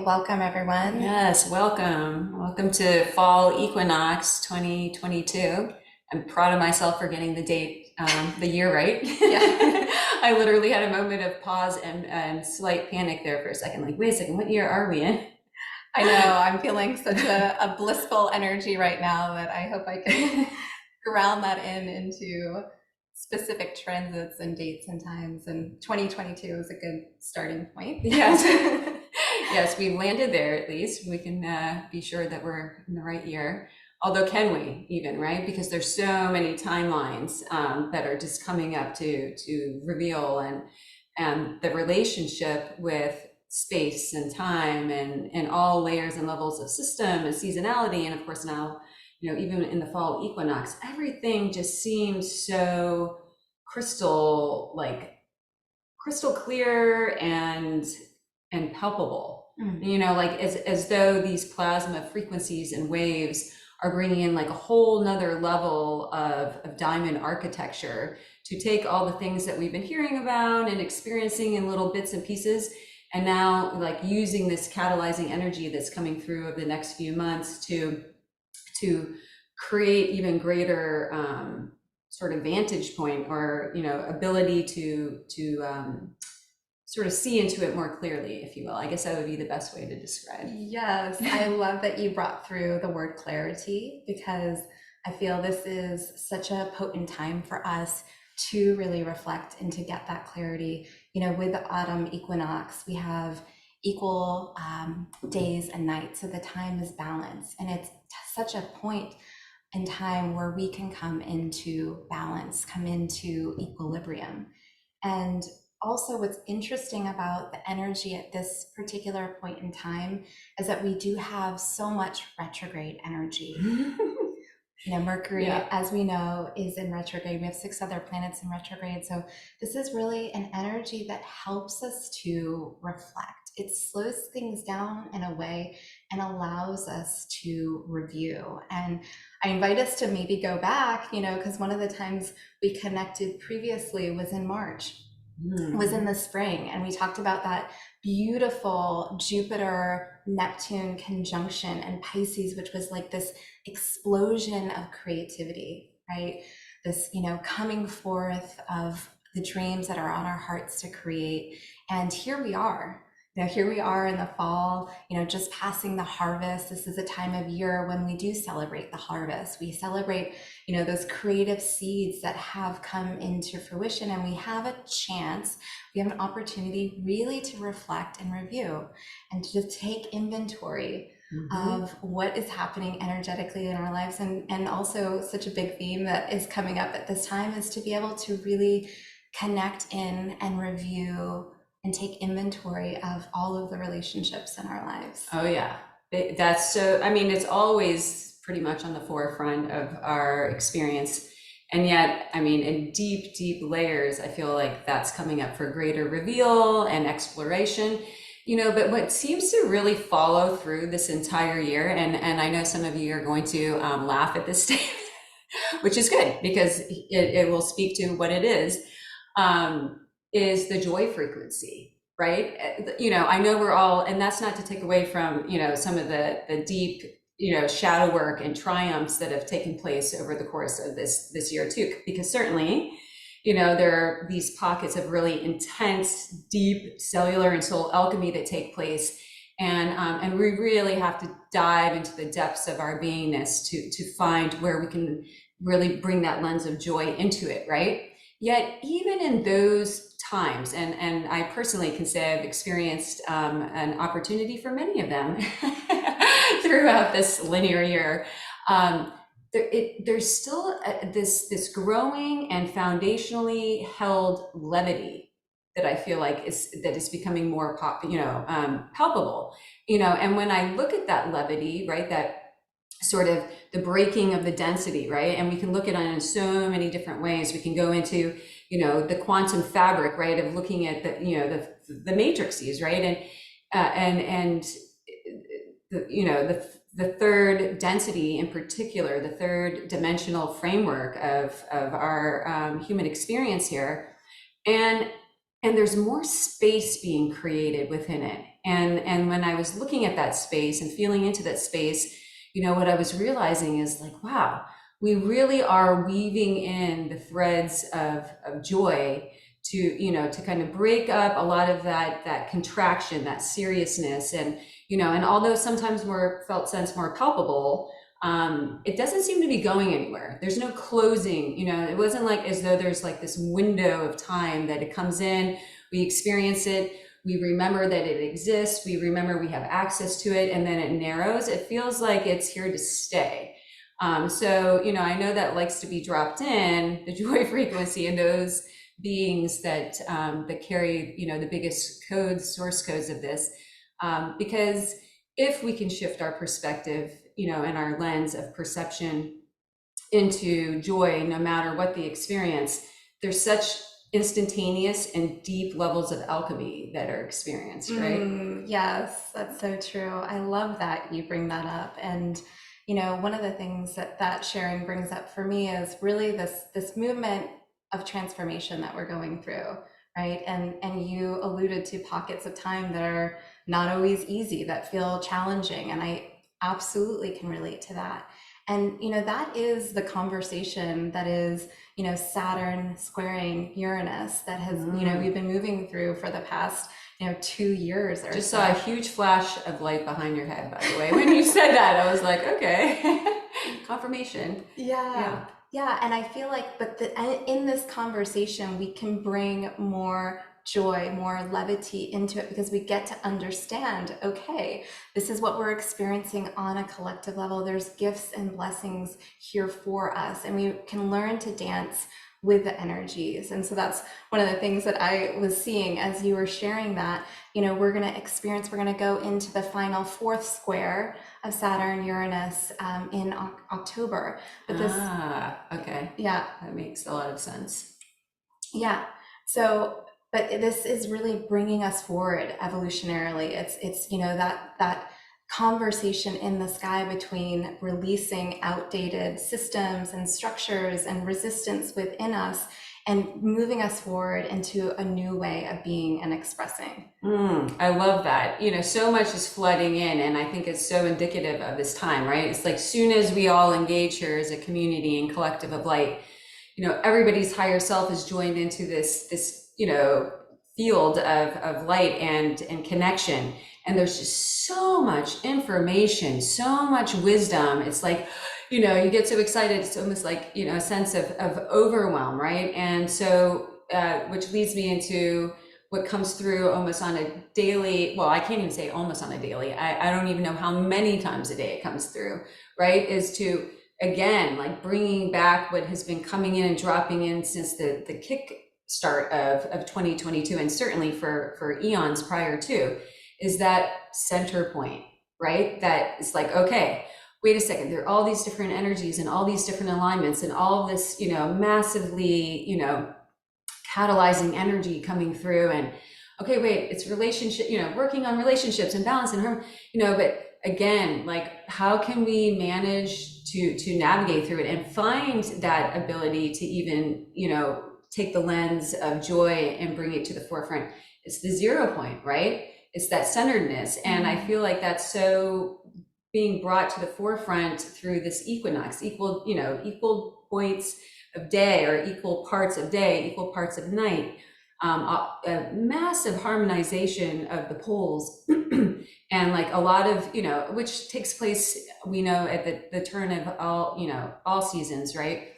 Welcome, everyone. Yes, welcome. Welcome to Fall Equinox 2022. I'm proud of myself for getting the date, the year right. Yeah. I literally had a moment of pause and slight panic there for a second. Like, wait a second, what year are we in? I know, I'm feeling such a blissful energy right now that I hope I can ground that into specific transits and dates and times. And 2022 is a good starting point. Yes. Yes, we landed there at least. We can be sure that we're in the right year. Although, can we even, right? Because there's so many timelines that are just coming up to reveal and the relationship with space and time and all layers and levels of system and seasonality. And of course now, even in the fall equinox, everything just seems so crystal, like crystal clear and palpable. Like as though these plasma frequencies and waves are bringing in like a whole nother level of diamond architecture to take all the things that we've been hearing about and experiencing in little bits and pieces, and now like using this catalyzing energy that's coming through over the next few months to create even greater sort of vantage point, or ability to sort of see into it more clearly, if you will. I guess that would be the best way to describe. Yes, I love that you brought through the word clarity, because I feel this is such a potent time for us to really reflect and to get that clarity. With the autumn equinox, we have equal days and nights, so the time is balanced, and it's such a point in time where we can come into balance, come into equilibrium. And also, what's interesting about the energy at this particular point in time is that we do have so much retrograde energy. Mercury, Yeah. as we know, is in retrograde. We have 6 other planets in retrograde. So this is really an energy that helps us to reflect. It slows things down in a way and allows us to review. And I invite us to maybe go back, because one of the times we connected previously was in March. Was in the spring, and we talked about that beautiful Jupiter Neptune conjunction and Pisces, which was like this explosion of creativity, right? This coming forth of the dreams that are on our hearts to create. And here we are in the fall, just passing the harvest. This is a time of year when we do celebrate the harvest. We celebrate, those creative seeds that have come into fruition, and we have a chance, we have an opportunity really to reflect and review and to take inventory of what is happening energetically in our lives. And also, such a big theme that is coming up at this time is to be able to really connect in and review and take inventory of all of the relationships in our lives. Oh yeah, that's so, it's always pretty much on the forefront of our experience. And yet, in deep, deep layers, I feel like that's coming up for greater reveal and exploration. But what seems to really follow through this entire year, and I know some of you are going to laugh at this statement, which is good because it will speak to what it is the joy frequency, right? I know we're all, and that's not to take away from, some of the deep, shadow work and triumphs that have taken place over the course of this year too, because certainly, there are these pockets of really intense, deep cellular and soul alchemy that take place. And we really have to dive into the depths of our beingness to find where we can really bring that lens of joy into it, right? Yet even in those times, and I personally can say I've experienced an opportunity for many of them throughout this linear year, there's still this growing and foundationally held levity that I feel like is becoming more palpable, and when I look at that levity, right, that sort of the breaking of the density, right? And we can look at it in so many different ways. We can go into, the quantum fabric, right, of looking at the matrices, right? And the third density in particular, the third dimensional framework of our human experience here. And there's more space being created within it. And when I was looking at that space and feeling into that space, what I was realizing is like, wow, we really are weaving in the threads of joy to kind of break up a lot of that contraction, that seriousness. And although sometimes more felt sense more palpable, it doesn't seem to be going anywhere. There's no closing. It wasn't like as though there's like this window of time that it comes in, we experience it, we remember that it exists, we remember we have access to it, and then it narrows. It feels like it's here to stay. So I know that likes to be dropped in the joy frequency, and those beings that carry the biggest source codes of this, because if we can shift our perspective and our lens of perception into joy, no matter what the experience, there's such instantaneous and deep levels of alchemy that are experienced, right? Yes, that's so true. I love that you bring that up. And one of the things that sharing brings up for me is really this movement of transformation that we're going through, right? And you alluded to pockets of time that are not always easy, that feel challenging, and I absolutely can relate to that. And that is the conversation that is Saturn squaring Uranus that has we've been moving through for the past 2 years or Just so. saw a huge flash of light behind your head, by the way. When you said that, I was like, okay, confirmation. Yeah. Yeah. And I feel like, in this conversation, we can bring more joy, more levity into it, because we get to understand, okay, this is what we're experiencing on a collective level. There's gifts and blessings here for us, and we can learn to dance with the energies. And so that's one of the things that I was seeing as you were sharing that, we're going to go into the final fourth square of Saturn Uranus in October. But Okay. Yeah, That makes a lot of sense. yeah. So, but this is really bringing us forward evolutionarily. It's that conversation in the sky between releasing outdated systems and structures and resistance within us, and moving us forward into a new way of being and expressing. I love that. So much is flooding in, and I think it's so indicative of this time, right? It's like soon as we all engage here as a community and collective of light, everybody's higher self is joined into this field of light and connection. And there's just so much information, so much wisdom. It's like, you get so excited. It's almost like, a sense of overwhelm, right? And so, which leads me into what comes through almost on a daily, well, I can't even say almost on a daily. I don't even know how many times a day it comes through, right? Is to, again, like bringing back what has been coming in and dropping in since the kick start of 2022, and certainly for eons prior to, is that center point, right? That it's like, okay, wait a second, there are all these different energies and all these different alignments and all this, massively, catalyzing energy coming through. And okay, wait, it's relationship, working on relationships and balance and harmony, but again, like, how can we manage to navigate through it and find that ability to even, take the lens of joy and bring it to the forefront? It's the 0 point, right? It's that centeredness. And I feel like that's so being brought to the forefront through this equinox, equal points of day, or equal parts of day, equal parts of night, a massive harmonization of the poles. And like a lot of, which takes place, we know, at the turn of all seasons, right?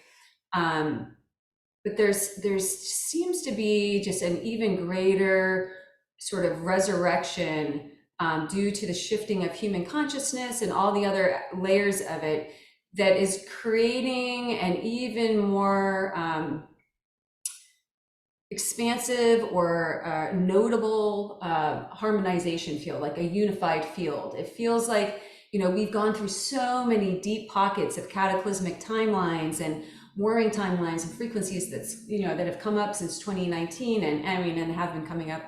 But there's seems to be just an even greater sort of resurrection, due to the shifting of human consciousness and all the other layers of it, that is creating an even more expansive or notable harmonization field, like a unified field. It feels like, we've gone through so many deep pockets of cataclysmic timelines and warring timelines and frequencies that have come up since 2019, and have been coming up,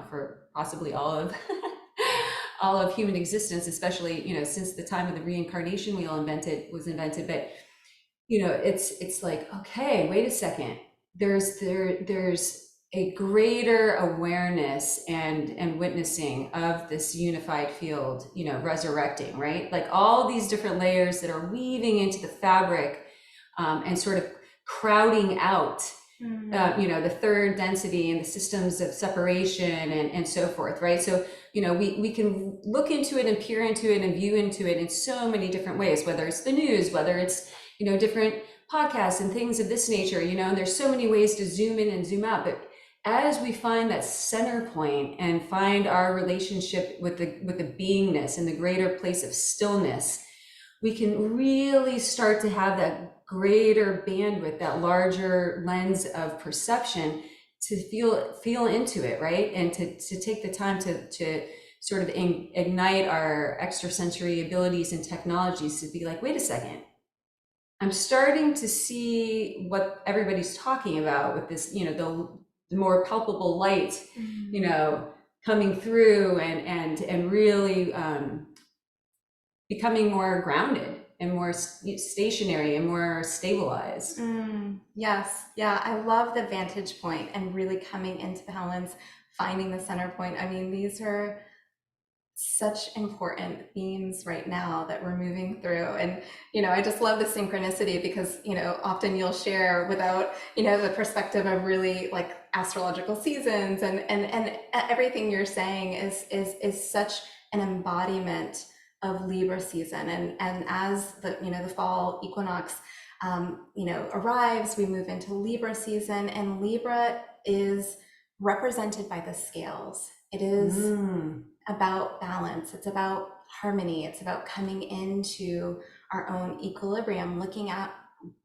for possibly all of all of human existence, especially, since the time of the reincarnation wheel was invented. But, it's like, okay, wait a second. There's a greater awareness and witnessing of this unified field, resurrecting, right? Like all these different layers that are weaving into the fabric, and sort of crowding out, the third density and the systems of separation and so forth, right? So, we can look into it and peer into it and view into it in so many different ways, whether it's the news, whether it's, different podcasts and things of this nature, and there's so many ways to zoom in and zoom out. But as we find that center point and find our relationship with the beingness and the greater place of stillness, we can really start to have that greater bandwidth, that larger lens of perception to feel into it, right? And to take the time to sort of ignite our extrasensory abilities and technologies to be like, wait a second, I'm starting to see what everybody's talking about with this, the more palpable light, coming through and really becoming more grounded and more stationary and more stabilized. Yes. Yeah. I love the vantage point and really coming into balance, finding the center point. I mean, these are such important themes right now that we're moving through. And, I just love the synchronicity because, often you'll share without, the perspective of really like astrological seasons and everything you're saying is such an embodiment of Libra season. And as the fall equinox, arrives, we move into Libra season, and Libra is represented by the scales. It is about balance. It's about harmony. It's about coming into our own equilibrium, looking at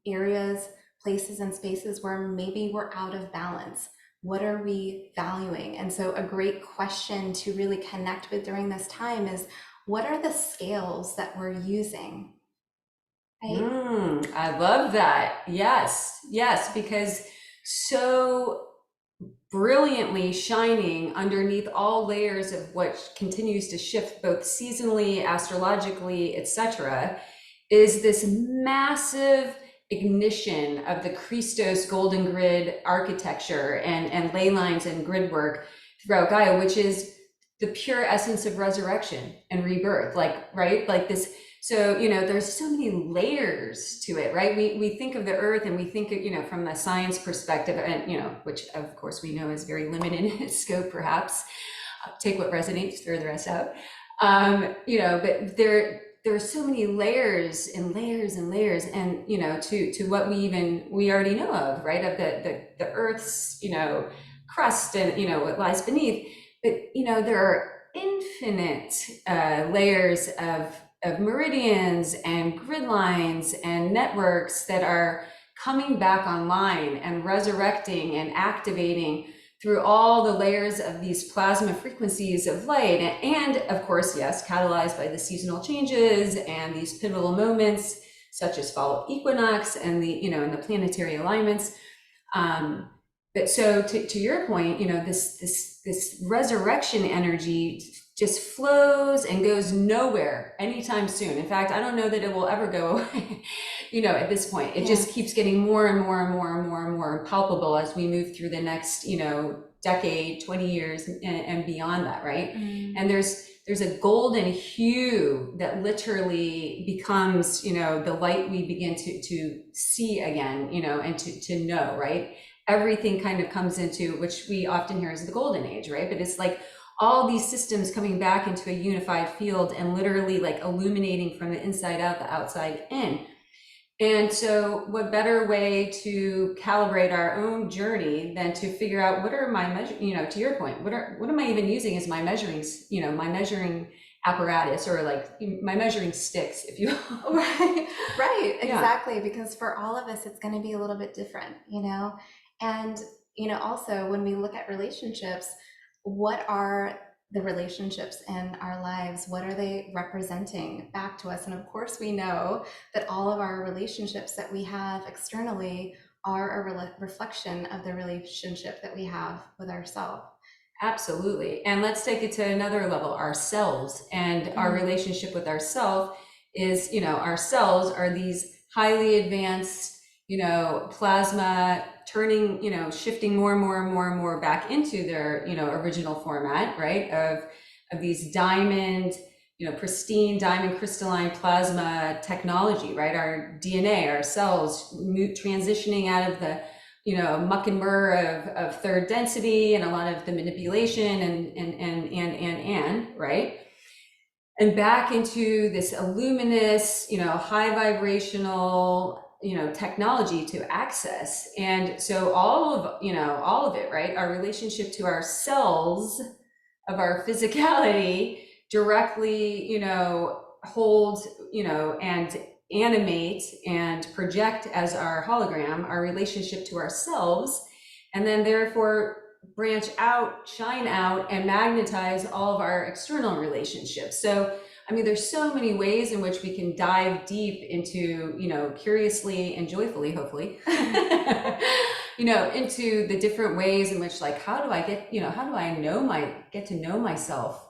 areas, places, and spaces where maybe we're out of balance. What are we valuing? And so a great question to really connect with during this time is, what are the scales that we're using? Right? I love that. Yes, because so brilliantly shining underneath all layers of what continues to shift both seasonally, astrologically, etc., is this massive ignition of the Christos golden grid architecture and ley lines and grid work throughout Gaia, which is the pure essence of resurrection and rebirth, right? Like this. So, there's so many layers to it, right? We think of the earth and we think of, from a science perspective, and, which of course we know is very limited in its scope, perhaps. Take what resonates, throw the rest out. But there are so many layers and layers and layers, and, to what we already know of, right? Of the earth's, crust and, what lies beneath. But, there are infinite layers of meridians and grid lines and networks that are coming back online and resurrecting and activating through all the layers of these plasma frequencies of light. And of course, yes, catalyzed by the seasonal changes and these pivotal moments, such as fall equinox and and the planetary alignments. But so to your point, this resurrection energy just flows and goes nowhere anytime soon. In fact, I don't know that it will ever go away, at this point. It just keeps getting more and more and more and more and more palpable as we move through the next, decade, 20 years and beyond that, right? And there's a golden hue that literally becomes, the light we begin to see again, and to know, right? Everything kind of comes into, which we often hear as the golden age, right? But it's like all these systems coming back into a unified field and literally like illuminating from the inside out, the outside in. And so what better way to calibrate our own journey than to figure out what are my measure, to your point, what am I even using as my measuring, my measuring apparatus, or like my measuring sticks, if you will. Right, exactly. Because for all of us, it's going to be a little bit different, and, also when we look at relationships, what are the relationships in our lives? What are they representing back to us? And of course, we know that all of our relationships that we have externally are a reflection of the relationship that we have with ourselves. Absolutely. And let's take it to another level, ourselves. And our relationship with ourselves is, our cells are these highly advanced, plasma turning, shifting more and more and more and more back into their, original format, right? Of these diamond, pristine diamond crystalline plasma technology, right? Our DNA, our cells transitioning out of the, muck and murr of third density and a lot of the manipulation and, right? And back into this luminous, high vibrational, technology to access. And so all of it, right? Our relationship to our cells of our physicality directly, hold, and animate and project as our hologram, our relationship to ourselves, and then therefore branch out, shine out, and magnetize all of our external relationships. So, I mean, there's so many ways in which we can dive deep into, curiously and joyfully, hopefully, into the different ways in which, like, how do I get to know myself,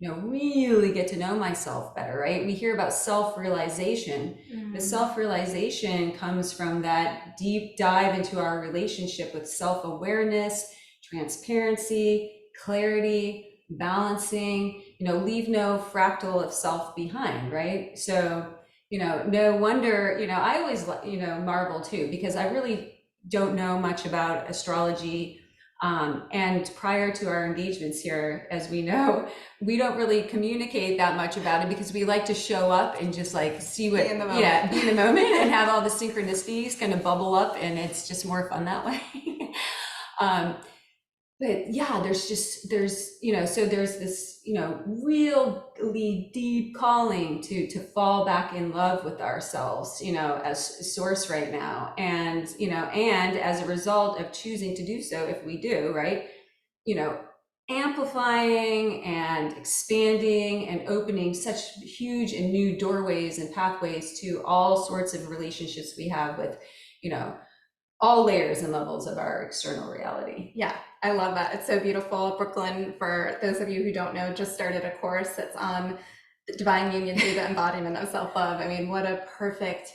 really get to know myself better, right? We hear about self-realization. The self-realization comes from that deep dive into our relationship with self-awareness, transparency, clarity, balancing, leave no fractal of self behind, right? So, no wonder, I always, marvel too, because I really don't know much about astrology. And prior to our engagements here, as we know, we don't really communicate that much about it because we like to show up and just like see what, be in the moment and have all the synchronicities kind of bubble up, and it's just more fun that way. But yeah, there's this, really deep calling to fall back in love with ourselves, as source right now. And, and as a result of choosing to do so, if we do, right, amplifying and expanding and opening such huge and new doorways and pathways to all sorts of relationships we have with, all layers and levels of our external reality. Yeah, I love that. It's so beautiful. Brooklin, for those of you who don't know, just started a course that's on the divine union through the embodiment of self-love. I mean, what a perfect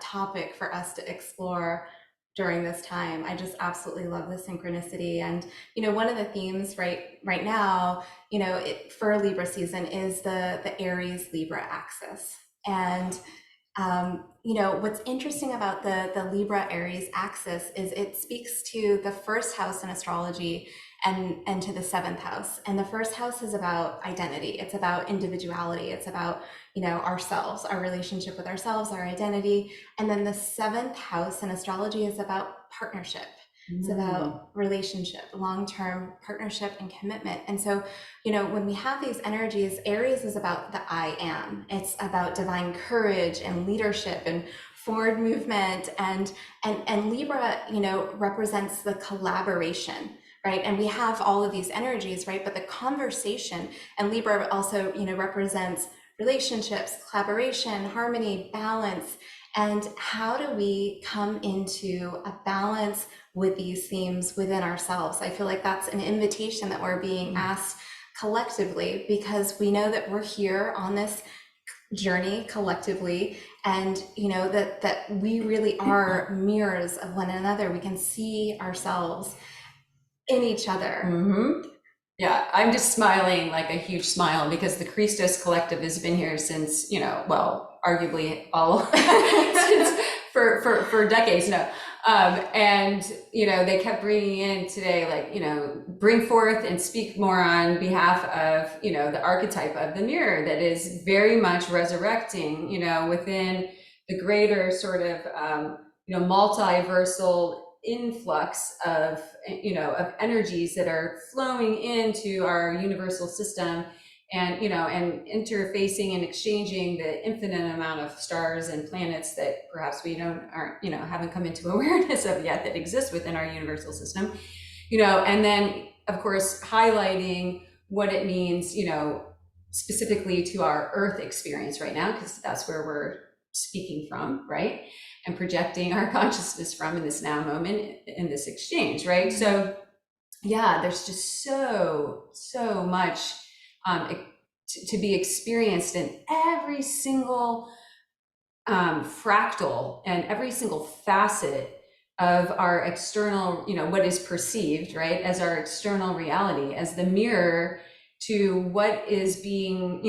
topic for us to explore during this time. I just absolutely love the synchronicity. And, one of the themes right now, for Libra season is the Aries Libra axis. And what's interesting about the Libra Aries axis is it speaks to the first house in astrology and to the seventh house. And the first house is about identity. It's about individuality. It's about, ourselves, our relationship with ourselves, our identity. And then the seventh house in astrology is about partnership. It's about relationship, long-term partnership and commitment. And so, when we have these energies, Aries is about the I am. It's about divine courage and leadership and forward movement. And Libra, represents the collaboration, right? And we have all of these energies, right? But the conversation, and Libra also, represents relationships, collaboration, harmony, balance. And how do we come into a balance with these themes within ourselves? I feel like that's an invitation that we're being asked collectively, because we know that we're here on this journey collectively, and that we really are mirrors of one another. We can see ourselves in each other. Yeah, I'm just smiling like a huge smile because the Christos Collective has been here since, arguably all since for decades now. And, they kept bringing in today, like, bring forth and speak more on behalf of, the archetype of the mirror that is very much resurrecting, within the greater sort of, multiversal influx of energies that are flowing into our universal system, and and interfacing and exchanging the infinite amount of stars and planets that perhaps we haven't come into awareness of yet that exist within our universal system, and then of course highlighting what it means specifically to our Earth experience right now, because that's where we're speaking from, right? And projecting our consciousness from in this now moment, in this exchange, right? So yeah, there's just so much to be experienced in every single fractal and every single facet of our external, what is perceived, right, as our external reality, as the mirror to what is being,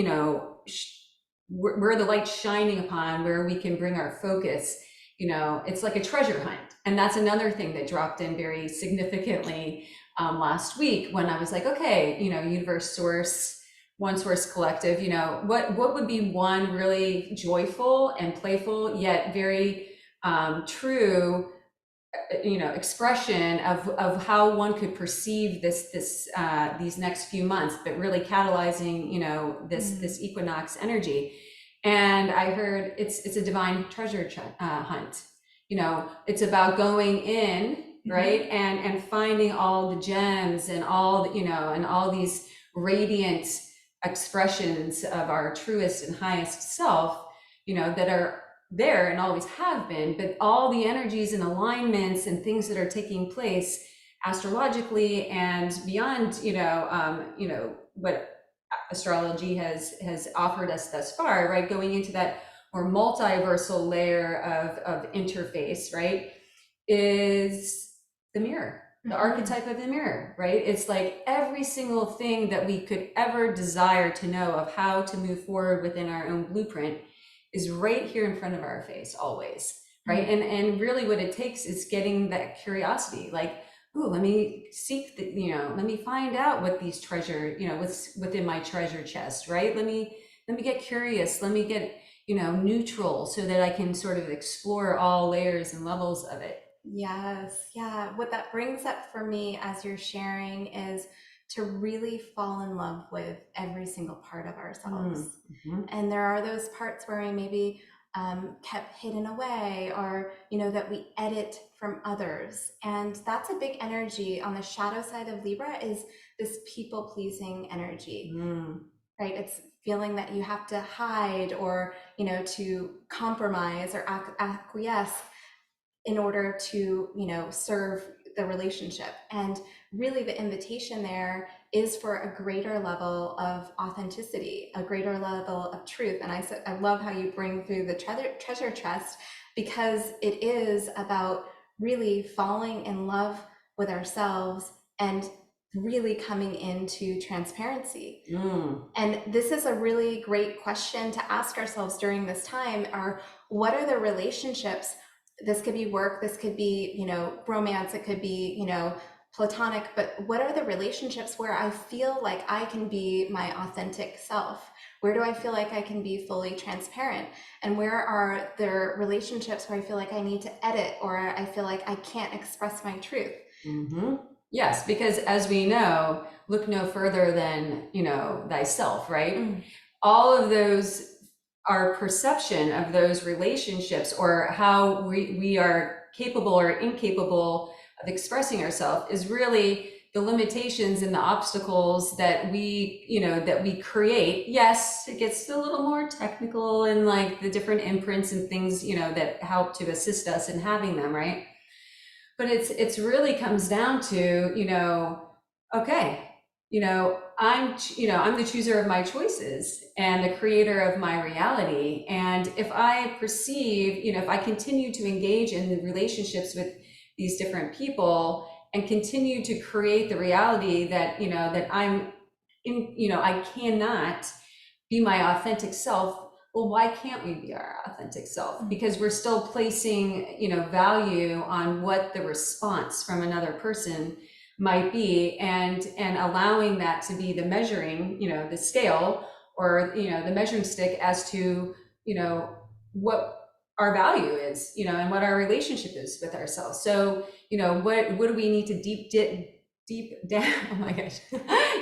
where the light's shining upon, where we can bring our focus. It's like a treasure hunt. And that's another thing that dropped in very significantly last week, when I was like, okay, universe, source, one source collective, what would be one really joyful and playful yet very true expression of how one could perceive these next few months, but really catalyzing this equinox energy. And I heard it's a divine treasure hunt. It's about going in, right, and finding all the gems and all and all these radiant expressions of our truest and highest self, that are there and always have been, but all the energies and alignments and things that are taking place astrologically and beyond, what astrology has offered us thus far, right? Going into that more multiversal layer of interface, right, is the mirror, the archetype of the mirror, right? It's like every single thing that we could ever desire to know of how to move forward within our own blueprint is right here in front of our face always, right? And really what it takes is getting that curiosity, like, ooh, let me seek let me find out what these treasure, what's within my treasure chest, right? Let me get curious, let me get, neutral, so that I can sort of explore all layers and levels of it. Yes, yeah. What that brings up for me as you're sharing is to really fall in love with every single part of ourselves. And there are those parts where we maybe kept hidden away, or that we edit from others, and that's a big energy on the shadow side of Libra, is this people pleasing energy, right? It's feeling that you have to hide, or to compromise or acquiesce in order to serve the relationship. And really the invitation there is for a greater level of authenticity, a greater level of truth. And I love how you bring through the treasure chest, because it is about really falling in love with ourselves and really coming into transparency. And this is a really great question to ask ourselves during this time, are what are the relationships? This could be work, this could be, romance, it could be, platonic, but what are the relationships where I feel like I can be my authentic self? Where do I feel like I can be fully transparent? And where are there relationships where I feel like I need to edit, or I feel like I can't express my truth? Yes, because as we know, look no further than, thyself, right? All of those, our perception of those relationships, or how we are capable or incapable of expressing ourselves, is really the limitations and the obstacles that we create. Yes, it gets a little more technical, and like the different imprints and things, that help to assist us in having them, right? But it's really comes down to, okay, I'm the chooser of my choices and the creator of my reality. And if I perceive, if I continue to engage in the relationships with these different people and continue to create the reality that, that I'm in, I cannot be my authentic self. Well, why can't we be our authentic self? Because we're still placing, value on what the response from another person might be, and allowing that to be the measuring, the scale, or the measuring stick as to what our value is, and what our relationship is with ourselves. So what do we need to deep down, oh my gosh,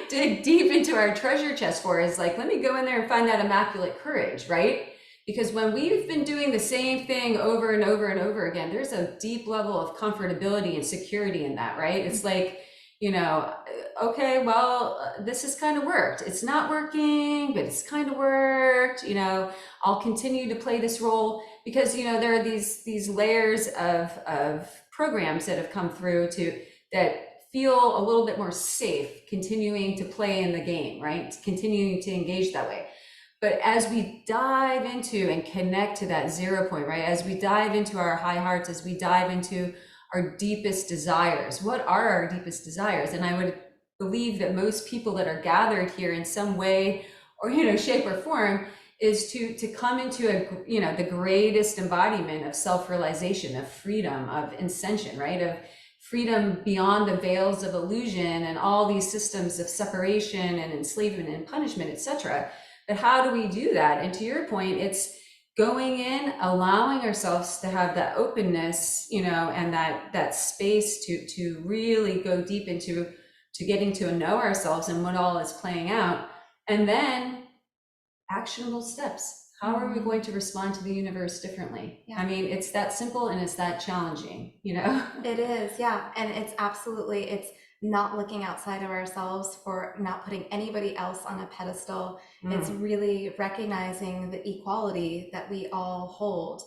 dig deep into our treasure chest for, is like, let me go in there and find that immaculate courage, right? Because when we've been doing the same thing over and over and over again, there's a deep level of comfortability and security in that, right? It's like, okay, well, this has kind of worked. It's not working, but it's kind of worked. I'll continue to play this role, because, there are these layers of programs that have come through that feel a little bit more safe continuing to play in the game, right? Continuing to engage that way. But as we dive into and connect to that 0 point, right? As we dive into our high hearts, as we dive into our deepest desires. What are our deepest desires? And I would believe that most people that are gathered here in some way or, shape or form is to come into the greatest embodiment of self-realization, of freedom, of ascension, right? Of freedom beyond the veils of illusion and all these systems of separation and enslavement and punishment, etc. But how do we do that? And to your point, it's going in, allowing ourselves to have that openness, and that space to really go deep into getting to know ourselves and what all is playing out. And then actionable steps. How are we going to respond to the universe differently? Yeah. I mean, it's that simple and it's that challenging, It is, yeah. And it's not looking outside of ourselves, for not putting anybody else on a pedestal. It's really recognizing the equality that we all hold.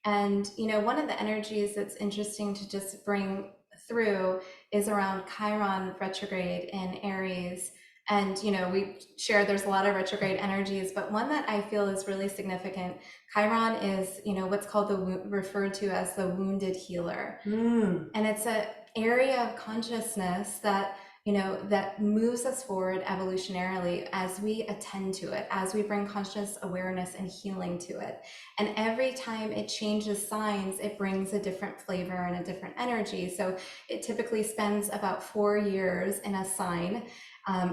And, one of the energies that's interesting to just bring through is around Chiron retrograde in Aries. And, we share there's a lot of retrograde energies, but one that I feel is really significant. Chiron is, what's called referred to as the wounded healer. And it's an area of consciousness that, that moves us forward evolutionarily as we attend to it, as we bring conscious awareness and healing to it. And every time it changes signs, it brings a different flavor and a different energy. So it typically spends about 4 years in a sign.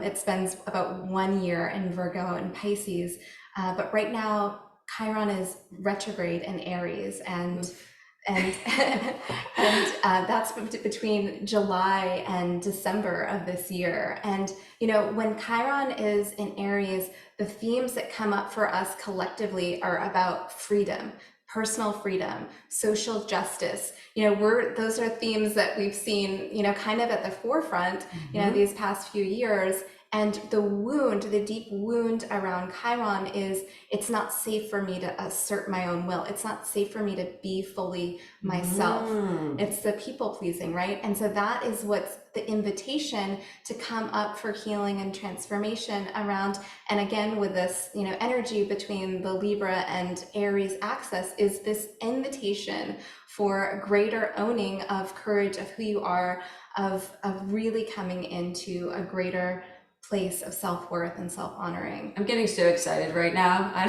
It spends about 1 year in Virgo and Pisces. But right now, Chiron is retrograde in Aries, and that's between July and December of this year. And when Chiron is in Aries, the themes that come up for us collectively are about freedom, personal freedom, social justice. Those are themes that we've seen, kind of at the forefront, these past few years. And the deep wound around Chiron is, it's not safe for me to assert my own will. It's not safe for me to be fully myself. It's the people pleasing, right? And so that is what's the invitation to come up for healing and transformation around. And again, with this, energy between the Libra and Aries axis, is this invitation for greater owning of courage, of who you are, of really coming into a greater place of self-worth and self-honoring. I'm getting so excited right now. I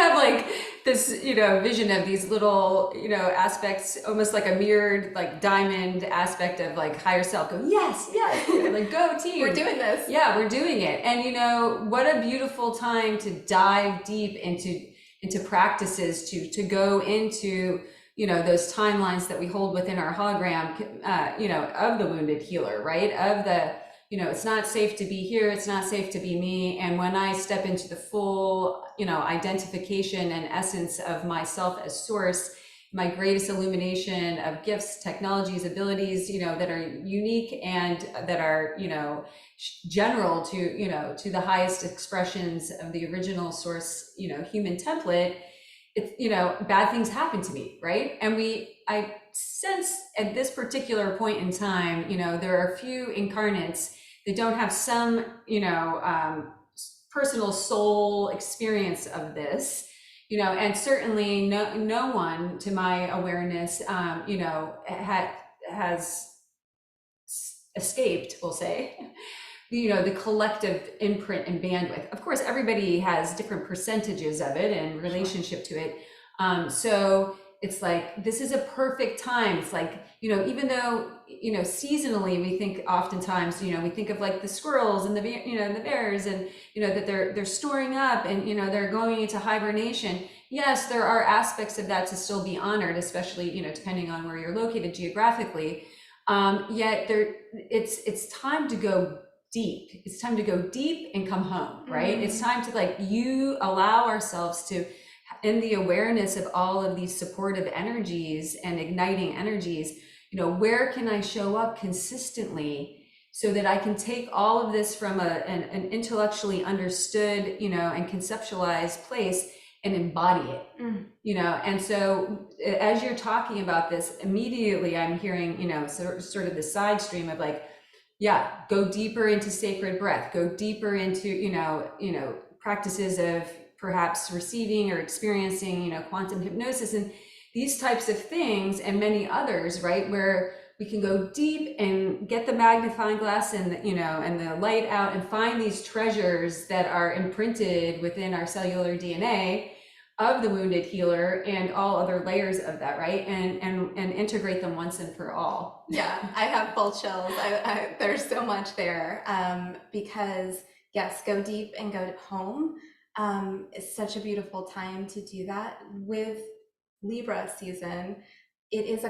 have like this, vision of these little, aspects, almost like a mirrored, like diamond aspect of like higher self. Go, yes, like go team. We're doing this. Yeah, we're doing it. And what a beautiful time to dive deep into practices, to go into, those timelines that we hold within our hologram, of the wounded healer, right? Of the, it's not safe to be here. It's not safe to be me. And when I step into the full, identification and essence of myself as source, my greatest illumination of gifts, technologies, abilities, that are unique and that are, general to the highest expressions of the original source, human template, it's, bad things happen to me, right? And I sense at this particular point in time, there are a few incarnates that don't have some, personal soul experience of this, and certainly no one, to my awareness, has escaped, we'll say, the collective imprint and bandwidth. Of course, everybody has different percentages of it and relationship to it. So it's like, this is a perfect time. It's like, even though, seasonally, we think oftentimes, we think of like the squirrels and the bears, and, that they're storing up and, they're going into hibernation. Yes, there are aspects of that to still be honored, especially, depending on where you're located geographically. Yet it's time to go deep. It's time to go deep and come home, right? It's time to allow ourselves to, in the awareness of all of these supportive energies and igniting energies, where can I show up consistently so that I can take all of this from an intellectually understood, and conceptualized place and embody it, and so as you're talking about this, immediately I'm hearing, sort of the side stream of like, yeah, go deeper into sacred breath, go deeper into, practices of perhaps receiving or experiencing, quantum hypnosis. And these types of things and many others, right? Where we can go deep and get the magnifying glass and the, and the light out and find these treasures that are imprinted within our cellular DNA of the wounded healer and all other layers of that, right? And integrate them once and for all. Yeah, I have full chills. There's so much there, because yes, go deep and go home. It's such a beautiful time to do that with Libra season. It's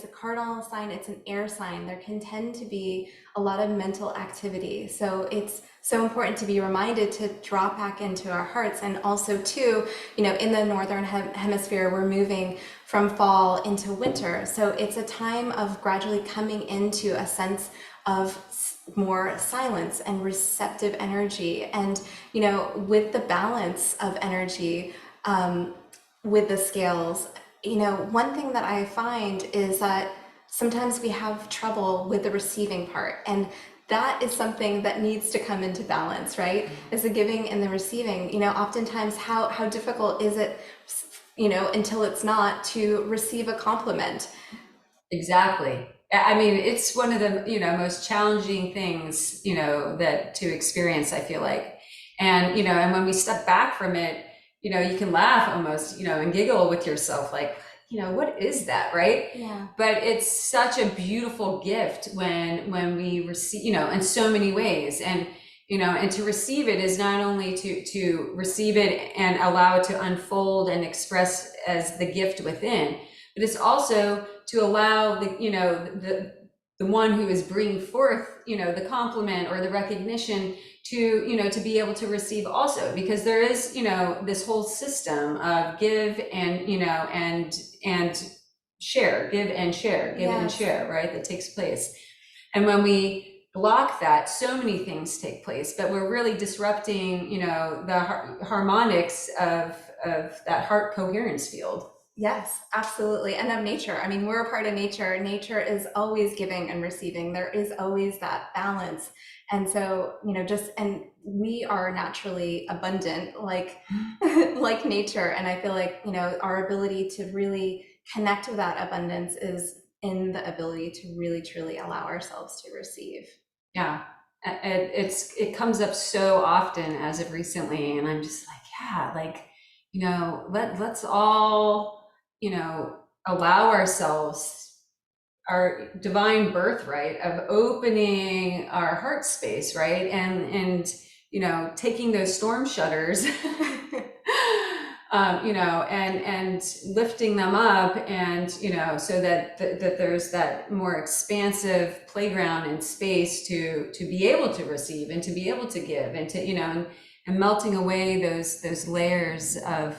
a cardinal sign. It's an air sign. There can tend to be a lot of mental activity. So it's so important to be reminded to drop back into our hearts. And also too, in the Northern hemisphere, we're moving from fall into winter. So it's a time of gradually coming into a sense of more silence and receptive energy. And, with the balance of energy, with the scales, one thing that I find is that sometimes we have trouble with the receiving part. And that is something that needs to come into balance, right? Is the giving and the receiving. Oftentimes how difficult is it, until it's not, to receive a compliment? Exactly. I mean, it's one of the, most challenging things, that to experience, I feel like. And, and when we step back from it, you can laugh almost, and giggle with yourself, like, what is that, right? Yeah. But it's such a beautiful gift when we receive, in so many ways. And, and to receive it is not only to receive it and allow it to unfold and express as the gift within, but it's also to allow the one who is bringing forth, the compliment or the recognition to be able to receive also, because there is, this whole system of give and, and share, give and share, give and share, right? That takes place. And when we block that, so many things take place, but we're really disrupting, the harmonics of that heart coherence field. Yes, absolutely. And of nature. I mean, we're a part of nature. Nature is always giving and receiving. There is always that balance. And so, and we are naturally abundant, like, like nature. And I feel like, our ability to really connect with that abundance is in the ability to really, truly allow ourselves to receive. Yeah. It comes up so often as of recently. And I'm just like, yeah, like, let's all, allow ourselves our divine birthright of opening our heart space, right? And taking those storm shutters, and lifting them up, and so that there's that more expansive playground and space to be able to receive and to be able to give and to and melting away those layers of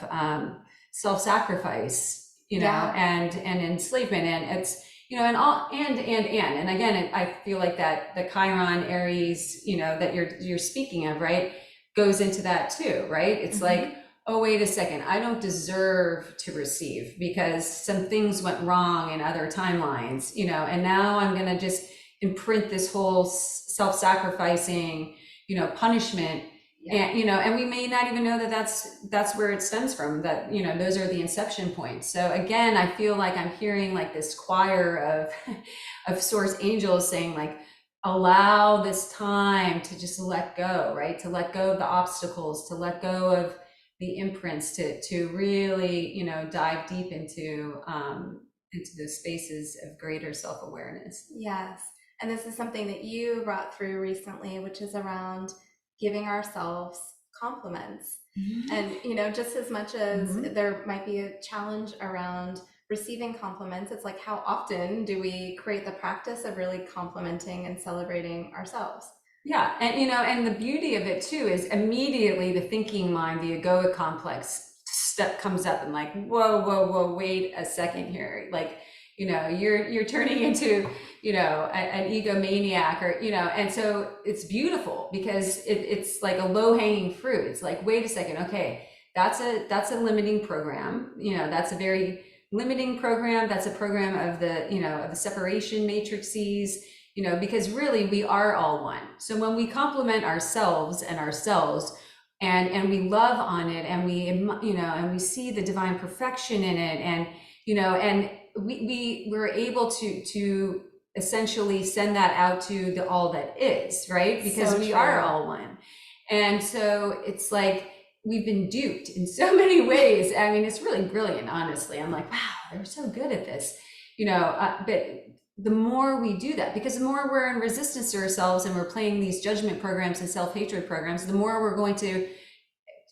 self-sacrifice, and enslavement, and it's and all and again, I feel like that the Chiron Aries, that you're speaking of, right, goes into that too, right? It's like, oh, wait a second, I don't deserve to receive because some things went wrong in other timelines, and now I'm going to just imprint this whole self-sacrificing, punishment. Yeah. And and we may not even know that that's where it stems from, that those are the inception points. So again, I feel like I'm hearing like this choir of source angels saying, like, allow this time to just let go, right? To let go of the obstacles, to let go of the imprints, to really dive deep into those spaces of greater self-awareness. Yes. And this is something that you brought through recently, which is around giving ourselves compliments. And just as much as there might be a challenge around receiving compliments, it's like, how often do we create the practice of really complimenting and celebrating ourselves? Yeah. And and the beauty of it too is immediately the thinking mind, the egoic complex step comes up and like, whoa, wait a second here. Like, you're turning into, an egomaniac, or, and so it's beautiful because it's like a low hanging fruit. It's like, wait a second. Okay. That's a limiting program. That's a very limiting program. That's a program of the, of the separation matrices, because really we are all one. So when we compliment ourselves and ourselves, and we love on it, and we, and we see the divine perfection in it, and and we were able to essentially send that out to the all that is, right? Because So we true. are all one. And so it's like we've been duped in so many ways. I mean, it's really brilliant, honestly. I'm like, wow, they're so good at this, but the more we do that, because the more we're in resistance to ourselves and we're playing these judgment programs and self-hatred programs, the more we're going to,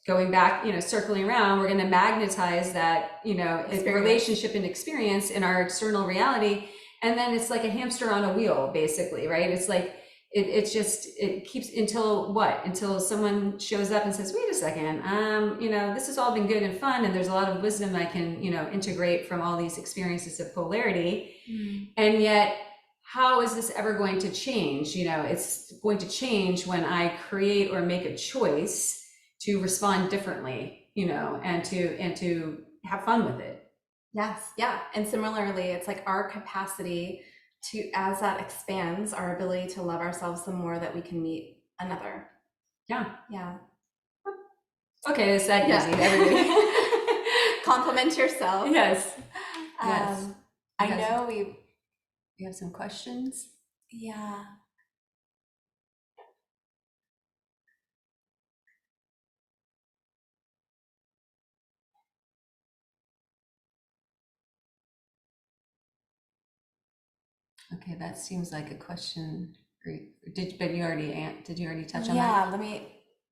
going back, circling around, we're going to magnetize that, relationship and experience in our external reality. And then it's like a hamster on a wheel, basically, right? It's like, it keeps until someone shows up and says, wait a second, this has all been good and fun. And there's a lot of wisdom I can, integrate from all these experiences of polarity. And yet, how is this ever going to change? It's going to change when I create or make a choice to respond differently, and to have fun with it. Yes, yeah. And similarly, it's like our capacity to, as that expands, our ability to love ourselves the more that we can meet another. Yeah. Yeah. Okay, it's that Yeah. easy, everybody. Compliment yourself. Yes. Yes. I know we have some questions. Yeah. Okay, that seems like a question. Did you already touch on that? Yeah,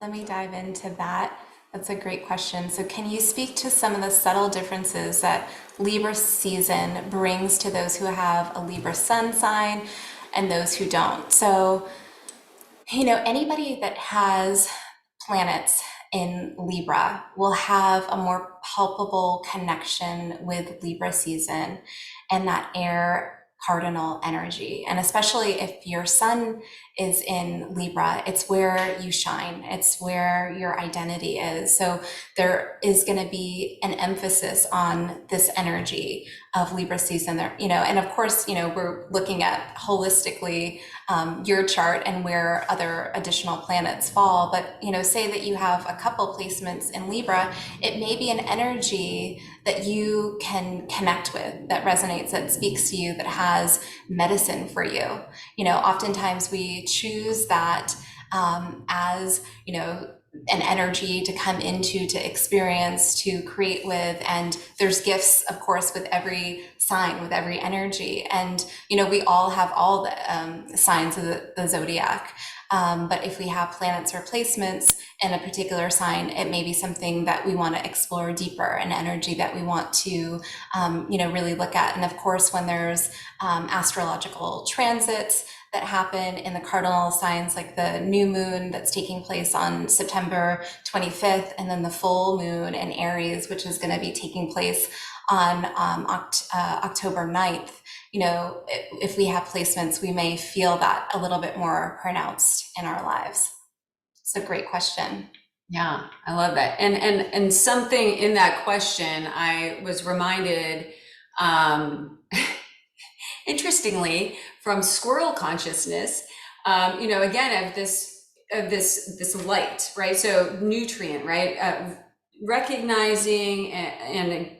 let me dive into that. That's a great question. So can you speak to some of the subtle differences that Libra season brings to those who have a Libra sun sign and those who don't? So, anybody that has planets in Libra will have a more palpable connection with Libra season and that air cardinal energy. And especially if your sun is in Libra, it's where you shine, it's where your identity is. So there is going to be an emphasis on this energy of Libra season there, and of course, we're looking at holistically your chart and where other additional planets fall. But, say that you have a couple placements in Libra, it may be an energy that you can connect with, that resonates, that speaks to you, that has medicine for you. Oftentimes we choose that as, an energy to come into, to experience, to create with. And there's gifts, of course, with every sign, with every energy. And, we all have all the signs of the zodiac. But if we have planets or placements in a particular sign, it may be something that we want to explore deeper, an energy that we want to, really look at. And of course, when there's astrological transits that happen in the cardinal signs, like the new moon that's taking place on September 25th, and then the full moon in Aries, which is going to be taking place on October 9th. If we have placements, we may feel that a little bit more pronounced in our lives. It's a great question. Yeah, I love that. And something in that question, I was reminded, interestingly, from squirrel consciousness, again, of this light, right? So nutrient, right? Recognizing and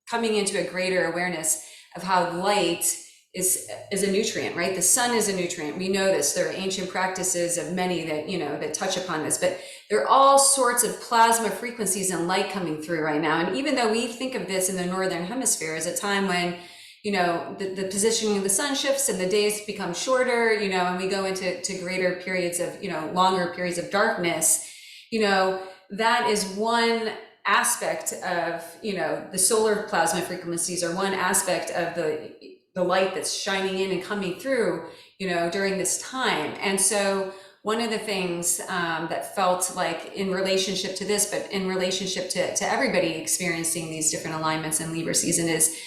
coming into a greater awareness of how light is a nutrient, right? The sun is a nutrient. We know this. There are ancient practices of many that, that touch upon this, but there are all sorts of plasma frequencies and light coming through right now. And even though we think of this in the Northern Hemisphere as a time when, the positioning of the sun shifts and the days become shorter, and we go into greater periods of, longer periods of darkness, that is one aspect of, the solar plasma frequencies are one aspect of the light that's shining in and coming through, during this time. And so one of the things that felt like in relationship to this, but in relationship to everybody experiencing these different alignments in Libra season is,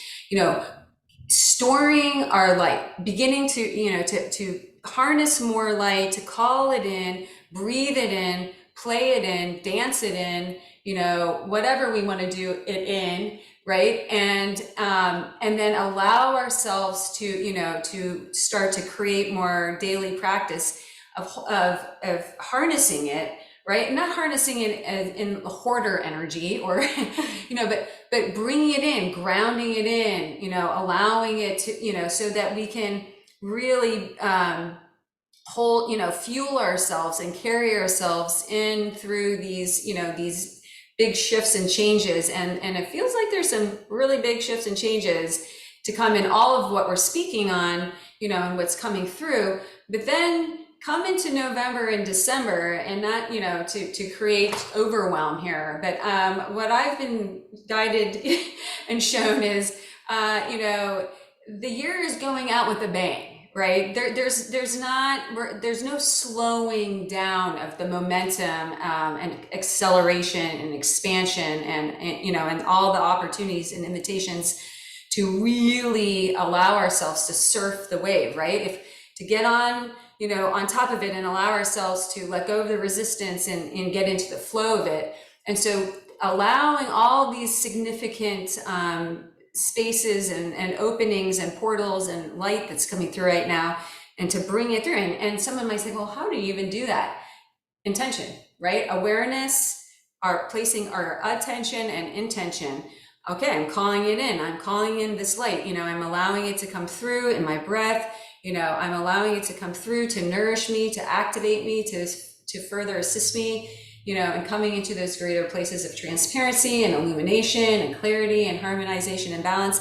storing our light, beginning to, to harness more light, to call it in, breathe it in, play it in, dance it in, whatever we want to do it in, right? And then allow ourselves to, to start to create more daily practice of harnessing it, right? Not harnessing it in hoarder energy or, but but bringing it in, grounding it in, allowing it to, so that we can really hold, fuel ourselves and carry ourselves in through these, these big shifts and changes. And it feels like there's some really big shifts and changes to come in all of what we're speaking on, and what's coming through. But then come into November and December, and not, to create overwhelm here. But what I've been guided and shown is, the year is going out with a bang, right? There's no slowing down of the momentum and acceleration and expansion and all the opportunities and invitations to really allow ourselves to surf the wave, right? To get on top of it and allow ourselves to let go of the resistance and get into the flow of it. And so allowing all these significant spaces and openings and portals and light that's coming through right now, and to bring it through. And someone might say, well, how do you even do that? Intention, right? Awareness, placing our attention and intention. Okay, I'm calling it in. I'm calling in this light. I'm allowing it to come through in my breath. I'm allowing it to come through to nourish me, to activate me, to further assist me, and coming into those greater places of transparency and illumination and clarity and harmonization and balance.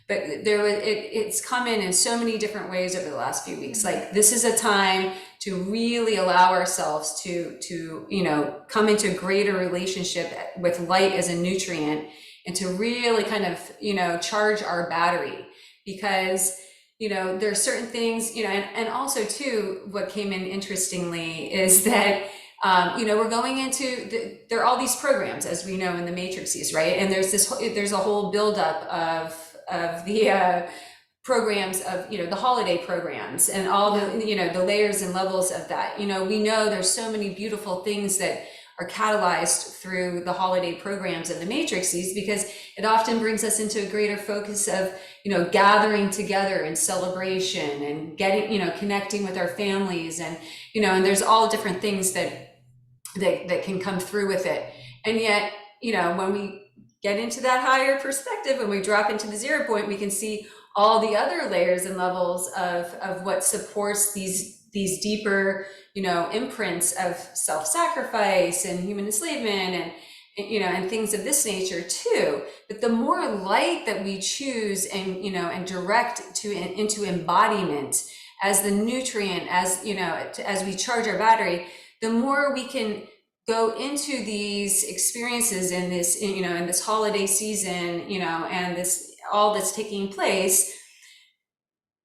But it's come in so many different ways over the last few weeks. Like, this is a time to really allow ourselves to come into a greater relationship with light as a nutrient, and to really kind of, charge our battery, because there are certain things, and also too, what came in interestingly is that, we're going into, there are all these programs, as we know, in the matrices, right? And there's a whole buildup of the programs of, the holiday programs and all the, the layers and levels of that. We know there's so many beautiful things that are catalyzed through the holiday programs of the matrices, because it often brings us into a greater focus of, gathering together in celebration and getting, connecting with our families, and, and there's all different things that can come through with it. And yet, when we get into that higher perspective, when we drop into the 0 point, we can see all the other layers and levels of what supports these deeper, imprints of self-sacrifice and human enslavement and things of this nature too. But the more light that we choose and direct into embodiment as the nutrient, as we charge our battery, the more we can go into these experiences in this, in this holiday season, and this, all that's taking place,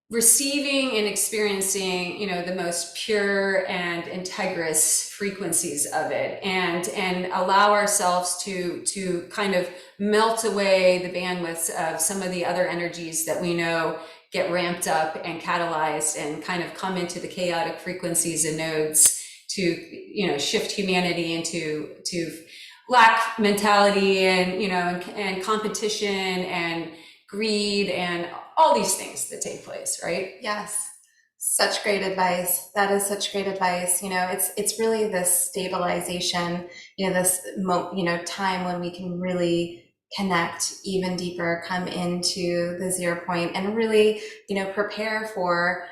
receiving and experiencing, the most pure and integrous frequencies of it, and allow ourselves to kind of melt away the bandwidths of some of the other energies that we know get ramped up and catalyzed and kind of come into the chaotic frequencies and nodes to, shift humanity into lack mentality and competition and greed and all these things that take place, right? Yes. Such great advice. That is such great advice. It's really this stabilization, this time when we can really connect even deeper, come into the 0 point, and really, prepare for,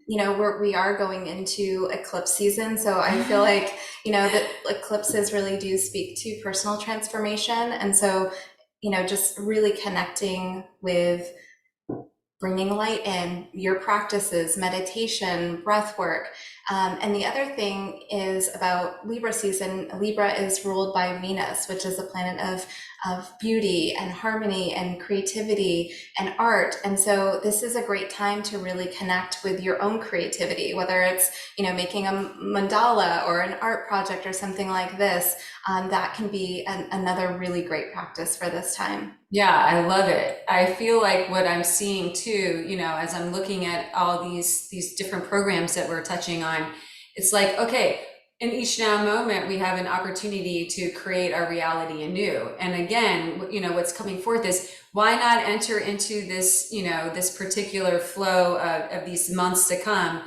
we are going into eclipse season. So I feel like, that eclipses really do speak to personal transformation. And so, just really connecting with bringing light in, your practices, meditation, breath work. And the other thing is about Libra season. Libra is ruled by Venus, which is a planet of beauty and harmony and creativity and art. And so this is a great time to really connect with your own creativity, whether it's, making a mandala or an art project or something like this. That can be another really great practice for this time. Yeah, I love it. I feel like what I'm seeing too, as I'm looking at all these different programs that we're touching on, it's like, okay, in each now moment, we have an opportunity to create our reality anew. And again, what's coming forth is, why not enter into this, this particular flow of these months to come,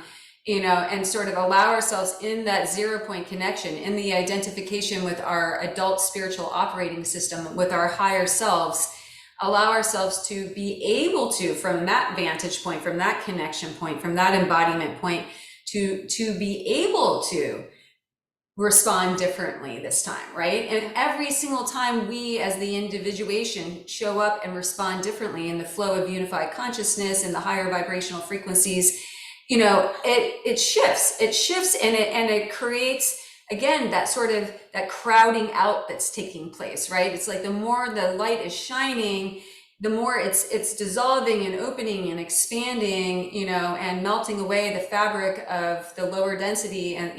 and sort of allow ourselves in that 0 point connection, in the identification with our adult spiritual operating system, with our higher selves, allow ourselves to be able to, from that vantage point, from that connection point, from that embodiment point, to be able to respond differently this time, right? And every single time we as the individuation show up and respond differently in the flow of unified consciousness and the higher vibrational frequencies, it shifts and it creates, again, that sort of that crowding out that's taking place, right? It's like the more the light is shining, the more it's dissolving and opening and expanding, and melting away the fabric of the lower density and,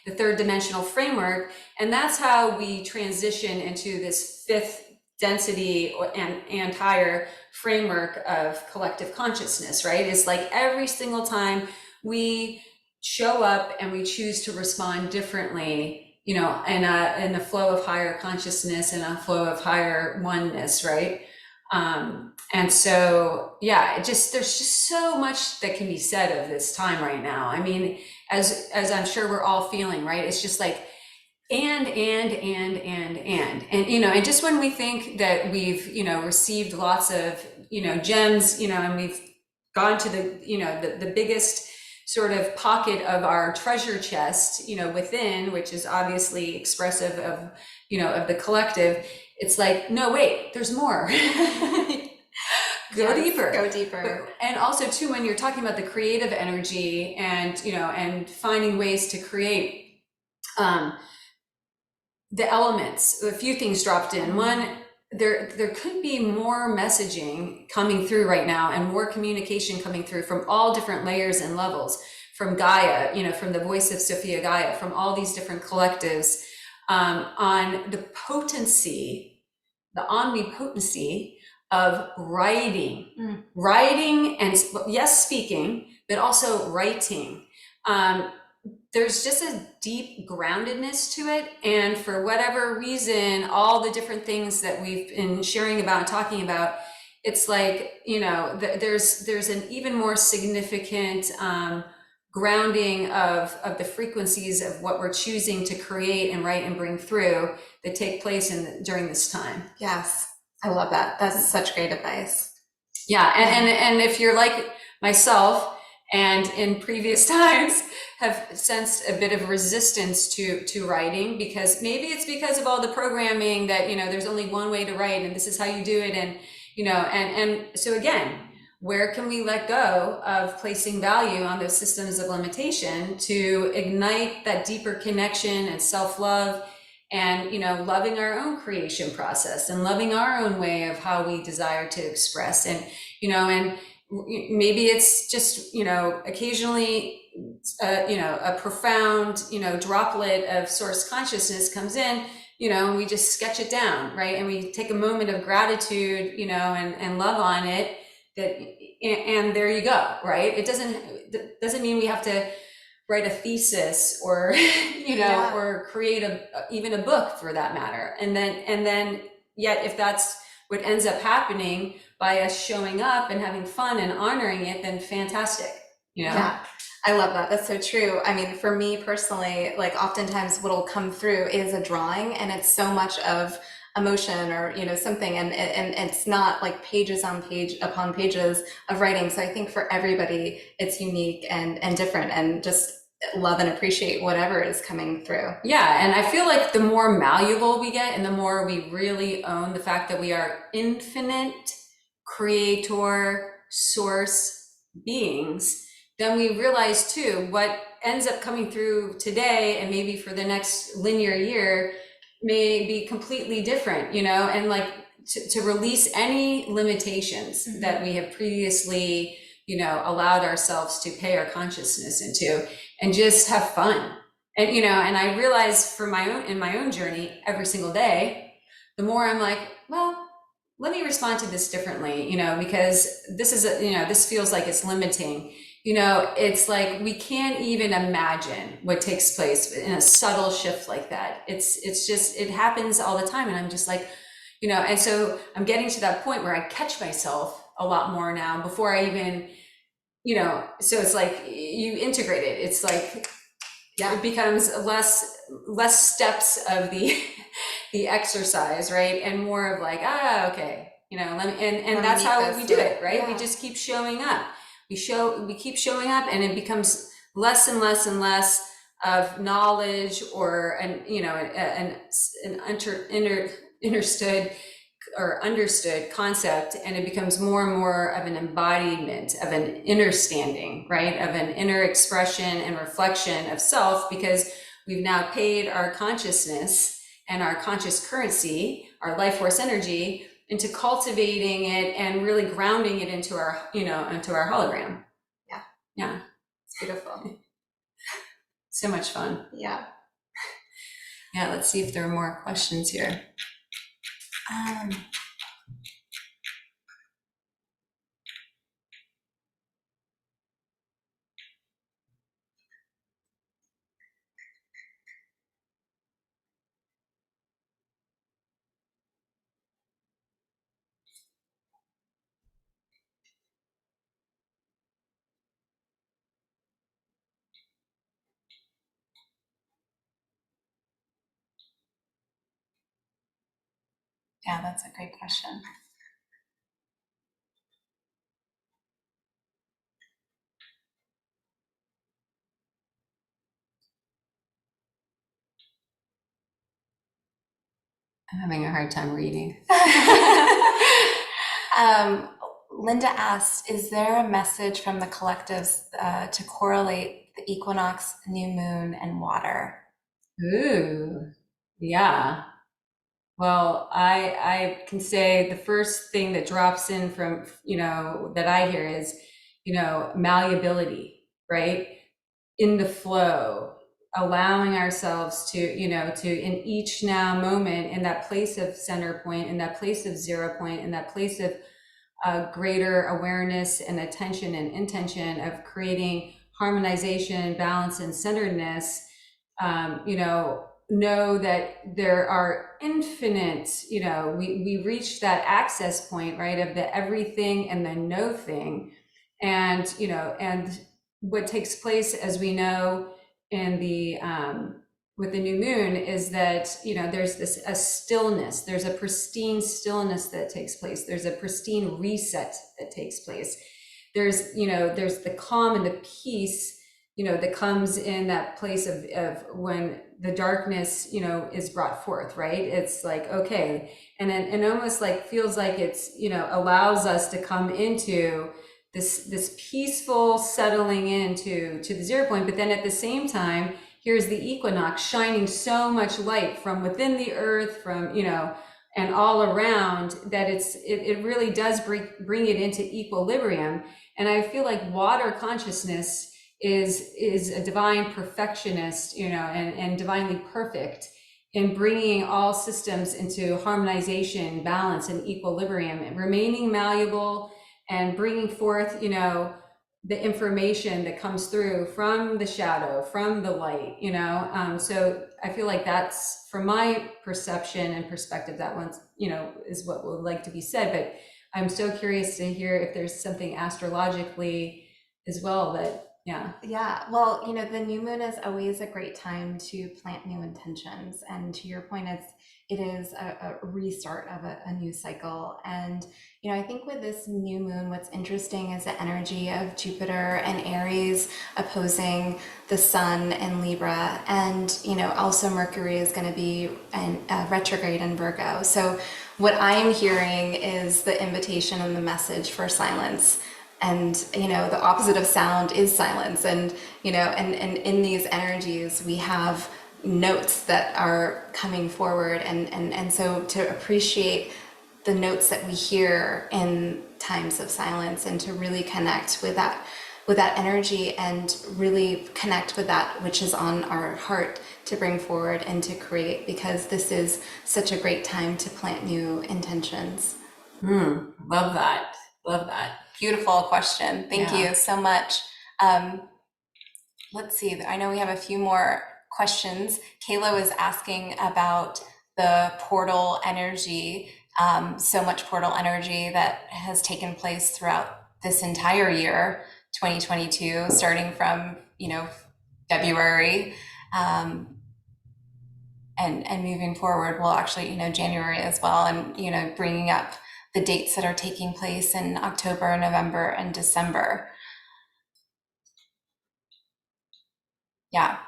the third dimensional framework. And that's how we transition into this fifth density and higher framework of collective consciousness, right? It's like every single time we show up and we choose to respond differently, in the flow of higher consciousness and a flow of higher oneness, right? And so, yeah, there's just so much that can be said of this time right now. I mean, as I'm sure we're all feeling, right? It's just like, and just when we think that we've, received lots of, gems, and we've gone to the biggest sort of pocket of our treasure chest, within, which is obviously expressive of, of the collective. It's like, no, wait, there's more. Go deeper. Go deeper. And also too, when you're talking about the creative energy and, and finding ways to create, the elements, a few things dropped in. One, there could be more messaging coming through right now and more communication coming through from all different layers and levels, from Gaia, from the voice of Sophia Gaia, from all these different collectives, on the potency, the omnipotency of writing, and yes, speaking, but also writing. There's just a deep groundedness to it. And for whatever reason, all the different things that we've been sharing about and talking about, it's like, there's an even more significant grounding of the frequencies of what we're choosing to create and write and bring through that take place during this time. Yes, I love that. That's such great advice. Yeah, and if you're like myself and in previous times have sensed a bit of resistance to writing, because maybe it's because of all the programming that, there's only one way to write and this is how you do it. And, and so again, where can we let go of placing value on those systems of limitation to ignite that deeper connection and self-love and, loving our own creation process and loving our own way of how we desire to express. And, and maybe it's just, occasionally, a profound, droplet of source consciousness comes in, and we just sketch it down, right? And we take a moment of gratitude, and love on it. And there you go, right? It doesn't mean we have to write a thesis or, or create even a book for that matter. And then yet if that's what ends up happening by us showing up and having fun and honoring it, then fantastic, Yeah, I love that. That's so true. I mean, for me personally, like oftentimes what'll come through is a drawing and it's so much of emotion or, something. And it's not like pages upon pages of writing. So I think for everybody, it's unique and different, and just love and appreciate whatever is coming through. Yeah. And I feel like the more malleable we get and the more we really own the fact that we are infinite creator source beings, then we realize too, what ends up coming through today and maybe for the next linear year may be completely different, and like to release any limitations that we have previously, allowed ourselves to pay our consciousness into, and just have fun. And, and I realize in my own journey every single day, the more I'm like, well, let me respond to this differently, because this is this feels like it's limiting. It's like we can't even imagine what takes place in a subtle shift like that. It's just, it happens all the time. And I'm just like, and so I'm getting to that point where I catch myself a lot more now before I even, so it's like you integrate it. It's like, yeah, it becomes less steps of the exercise, right? And more of like, okay, and that's how we do it, right? We just keep showing up. We keep showing up, and it becomes less and less and less of knowledge or an understood or understood concept, and it becomes more and more of an embodiment of an inner standing, right? Of an inner expression and reflection of self, because we've now paid our consciousness and our conscious currency, our life force energy, into cultivating it and really grounding it into our, into our hologram. Yeah. Yeah. It's beautiful. So much fun. Yeah. Yeah, let's see if there are more questions here. Yeah, that's a great question. I'm having a hard time reading. Linda asked, is there a message from the collectives to correlate the equinox, new moon, and water? Ooh, yeah. Well, I can say the first thing that drops in from, that I hear is, malleability, right? In the flow, allowing ourselves to, in each now moment, in that place of center point, in that place of 0 point, in that place of greater awareness and attention and intention of creating harmonization, balance, and centeredness, know that there are infinite, we reach that access point, right, of the everything and the no thing. And, and what takes place, as we know, in the with the new moon, is that there's a stillness, there's a pristine stillness that takes place, there's a pristine reset that takes place, there's the calm and the peace that comes in that place of when the darkness is brought forth, right? It's like, okay, and then almost like feels like it's allows us to come into this peaceful settling into the 0 point. But then at the same time, here's the equinox shining so much light from within the earth, from and all around, that it really does bring it into equilibrium. And I feel like water consciousness is a divine perfectionist, and divinely perfect in bringing all systems into harmonization, balance, and equilibrium, and remaining malleable and bringing forth, the information that comes through from the shadow, from the light, so I feel like that's, from my perception and perspective, that one's, is what would like to be said. But I'm so curious to hear if there's something astrologically as well that, yeah. Well, the new moon is always a great time to plant new intentions. And to your point, it is a restart of a new cycle. And, I think with this new moon, what's interesting is the energy of Jupiter and Aries opposing the sun in Libra. And, also Mercury is going to be retrograde in Virgo. So what I'm hearing is the invitation and the message for silence. And the opposite of sound is silence. And and in these energies we have notes that are coming forward, and so to appreciate the notes that we hear in times of silence, and to really connect with that energy, and really connect with that which is on our heart to bring forward and to create, because this is such a great time to plant new intentions. Love that. Beautiful question. Thank you so much. Let's see. I know we have a few more questions. Kayla was asking about the portal energy. So much portal energy that has taken place throughout this entire year, 2022, starting from, February, and moving forward. Well, actually, January as well, and, bringing up the dates that are taking place in October, November, and December. Yeah.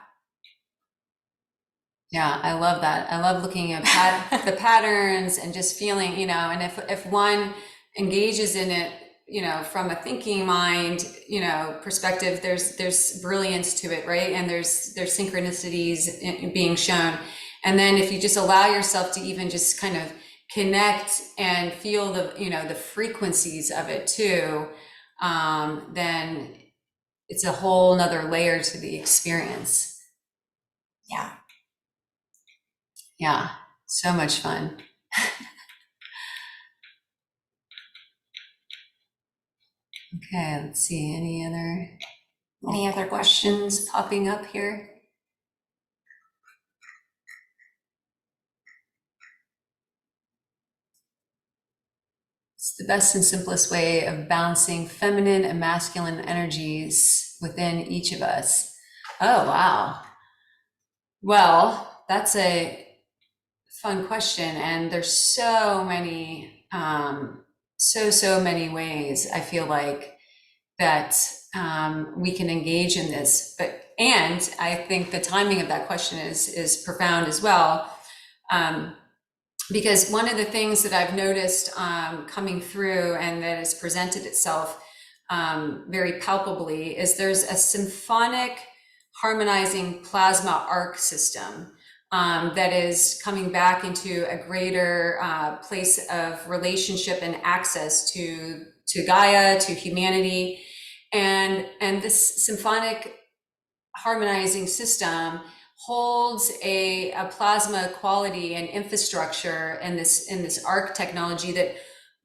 Yeah, I love that. I love looking at the patterns and just feeling, and if one engages in it, from a thinking mind, perspective, there's brilliance to it, right? And there's synchronicities being shown. And then if you just allow yourself to even just kind of connect and feel the frequencies of it too, then it's a whole nother layer to the experience. Yeah. Yeah, so much fun. Okay, let's see, any other questions popping up here? It's the best and simplest way of balancing feminine and masculine energies within each of us. Oh, wow. Well, that's a fun question. And there's so many, so many ways I feel like that we can engage in this. And I think the timing of that question is profound as well. Because one of the things that I've noticed coming through and that has presented itself very palpably is there's a symphonic harmonizing plasma arc system that is coming back into a greater place of relationship and access to Gaia, to humanity. And this symphonic harmonizing system holds a plasma quality and infrastructure in this arc technology that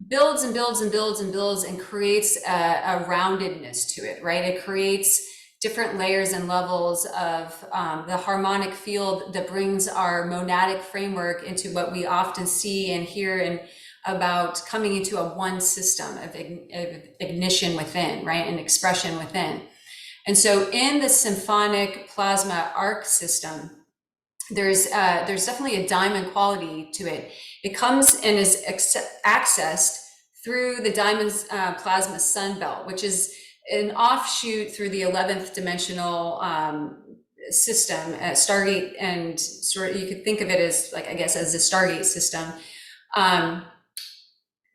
builds and builds and builds and builds and creates a roundedness to it, right? It creates different layers and levels of the harmonic field that brings our monadic framework into what we often see and hear and about coming into a one system of ignition within, right? And expression within. And so in the symphonic plasma arc system, there's definitely a diamond quality to it. It comes and is accessed through the diamond's plasma sun belt, which is an offshoot through the 11th dimensional system, Stargate, and sort of you could think of it as like, I guess, as a Stargate system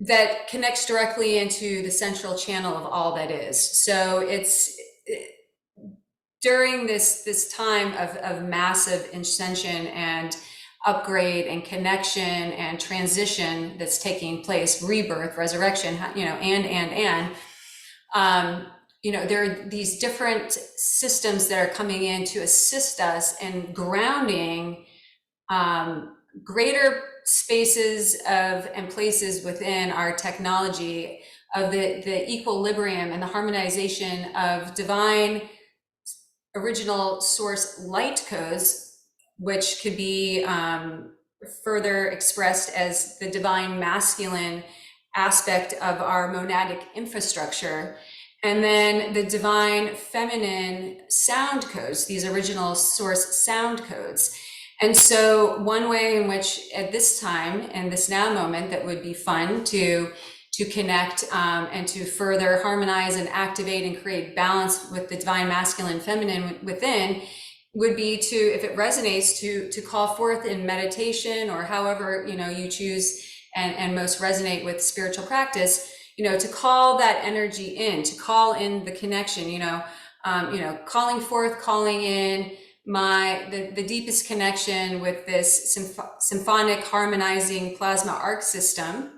that connects directly into the central channel of all that is. So during this time of massive ascension and upgrade and connection and transition that's taking place, rebirth, resurrection, and there are these different systems that are coming in to assist us in grounding greater spaces and places within our technology of the equilibrium and the harmonization of divine original source light codes, which could be further expressed as the divine masculine aspect of our monadic infrastructure, and then the divine feminine sound codes, these original source sound codes. And so one way in which at this time and this now moment that would be fun to connect and to further harmonize and activate and create balance with the divine masculine feminine within would be to, if it resonates, to call forth in meditation or however you choose and most resonate with spiritual practice, to call that energy in, to call in the connection, calling forth, calling in the deepest connection with this symphonic harmonizing plasma arc system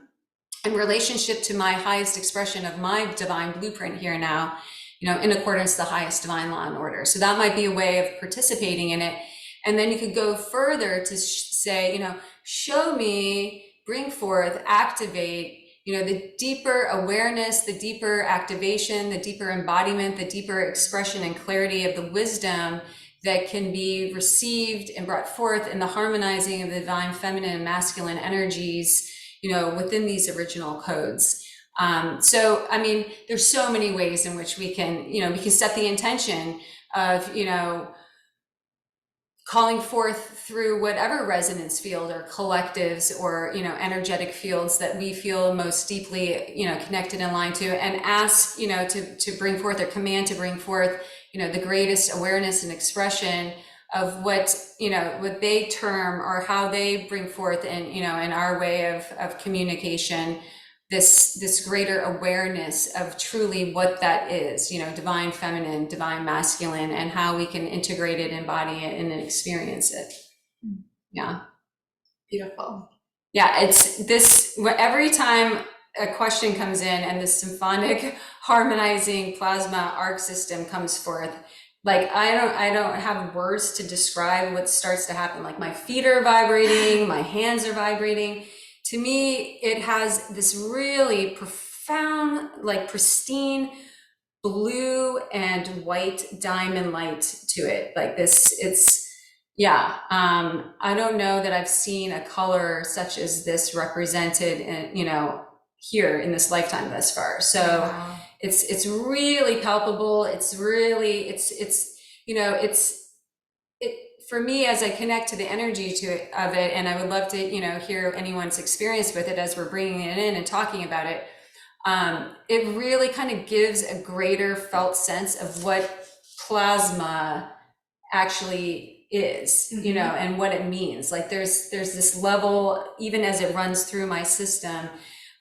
in relationship to my highest expression of my divine blueprint here now, in accordance to the highest divine law and order. So that might be a way of participating in it. And then you could go further to say, show me, bring forth, activate, the deeper awareness, the deeper activation, the deeper embodiment, the deeper expression and clarity of the wisdom that can be received and brought forth in the harmonizing of the divine feminine and masculine energies, within these original codes. So, I mean, there's so many ways in which we can set the intention of, calling forth through whatever resonance field or collectives or, energetic fields that we feel most deeply, connected and aligned to, and ask, to bring forth, or command to bring forth, the greatest awareness and expression of what they term, or how they bring forth, and, in our way of communication, this greater awareness of truly what that is, divine feminine, divine masculine, and how we can integrate it, embody it, and experience it. Yeah. Beautiful. Yeah, it's this, every time a question comes in and this symphonic harmonizing plasma arc system comes forth, like I don't have words to describe what starts to happen. Like my feet are vibrating, my hands are vibrating. To me, it has this really profound, like pristine blue and white diamond light to it. Like this, I don't know that I've seen a color such as this represented in, here in this lifetime thus far. So wow. It's really palpable. It's really, for me, as I connect to the energy of it, and I would love to, hear anyone's experience with it as we're bringing it in and talking about it. It really kind of gives a greater felt sense of what plasma actually is, mm-hmm. And what it means. Like there's this level, even as it runs through my system,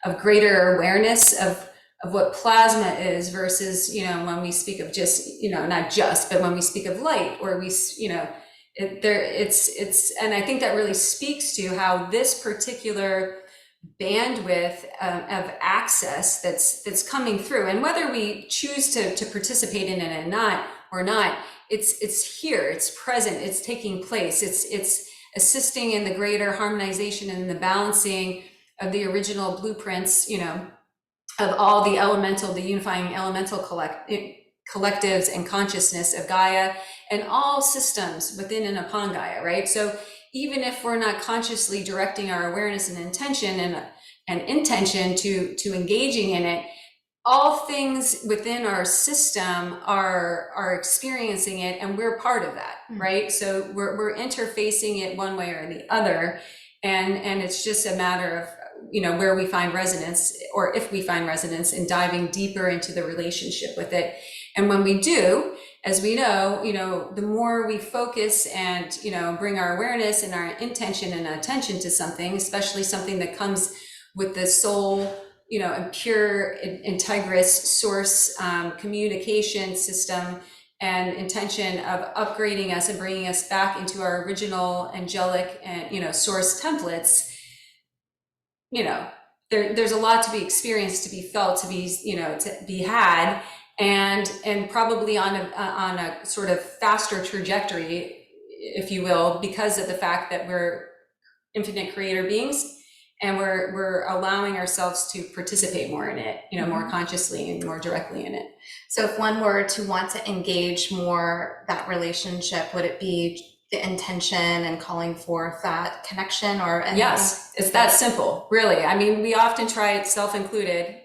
of greater awareness of what plasma is versus, when we speak of just, not just, but when we speak of light, or we, and I think that really speaks to how this particular bandwidth of access that's coming through, and whether we choose to participate in it or not, it's here, it's present, it's taking place, it's assisting in the greater harmonization and the balancing of the original blueprints, of all the unifying elemental collectives and consciousness of Gaia, and all systems within and upon Gaia, right? So even if we're not consciously directing our awareness and intention and intention to engaging in it, all things within our system are experiencing it, and we're part of that, mm-hmm. right? So we're interfacing it one way or the other, and it's just a matter of, where we find resonance, or if we find resonance, in diving deeper into the relationship with it. And when we do, as we know, the more we focus and, bring our awareness and our intention and attention to something, especially something that comes with the soul, and pure, integrous source communication system and intention of upgrading us and bringing us back into our original angelic and, source templates, there's a lot to be experienced, to be felt, to be had. And probably on a sort of faster trajectory, if you will, because of the fact that we're infinite creator beings, and we're allowing ourselves to participate more in it, more consciously and more directly in it. So if one were to want to engage more that relationship, would it be the intention and calling forth that connection, or anything? Yes, it's that simple, really. I mean, we often try it, self-included,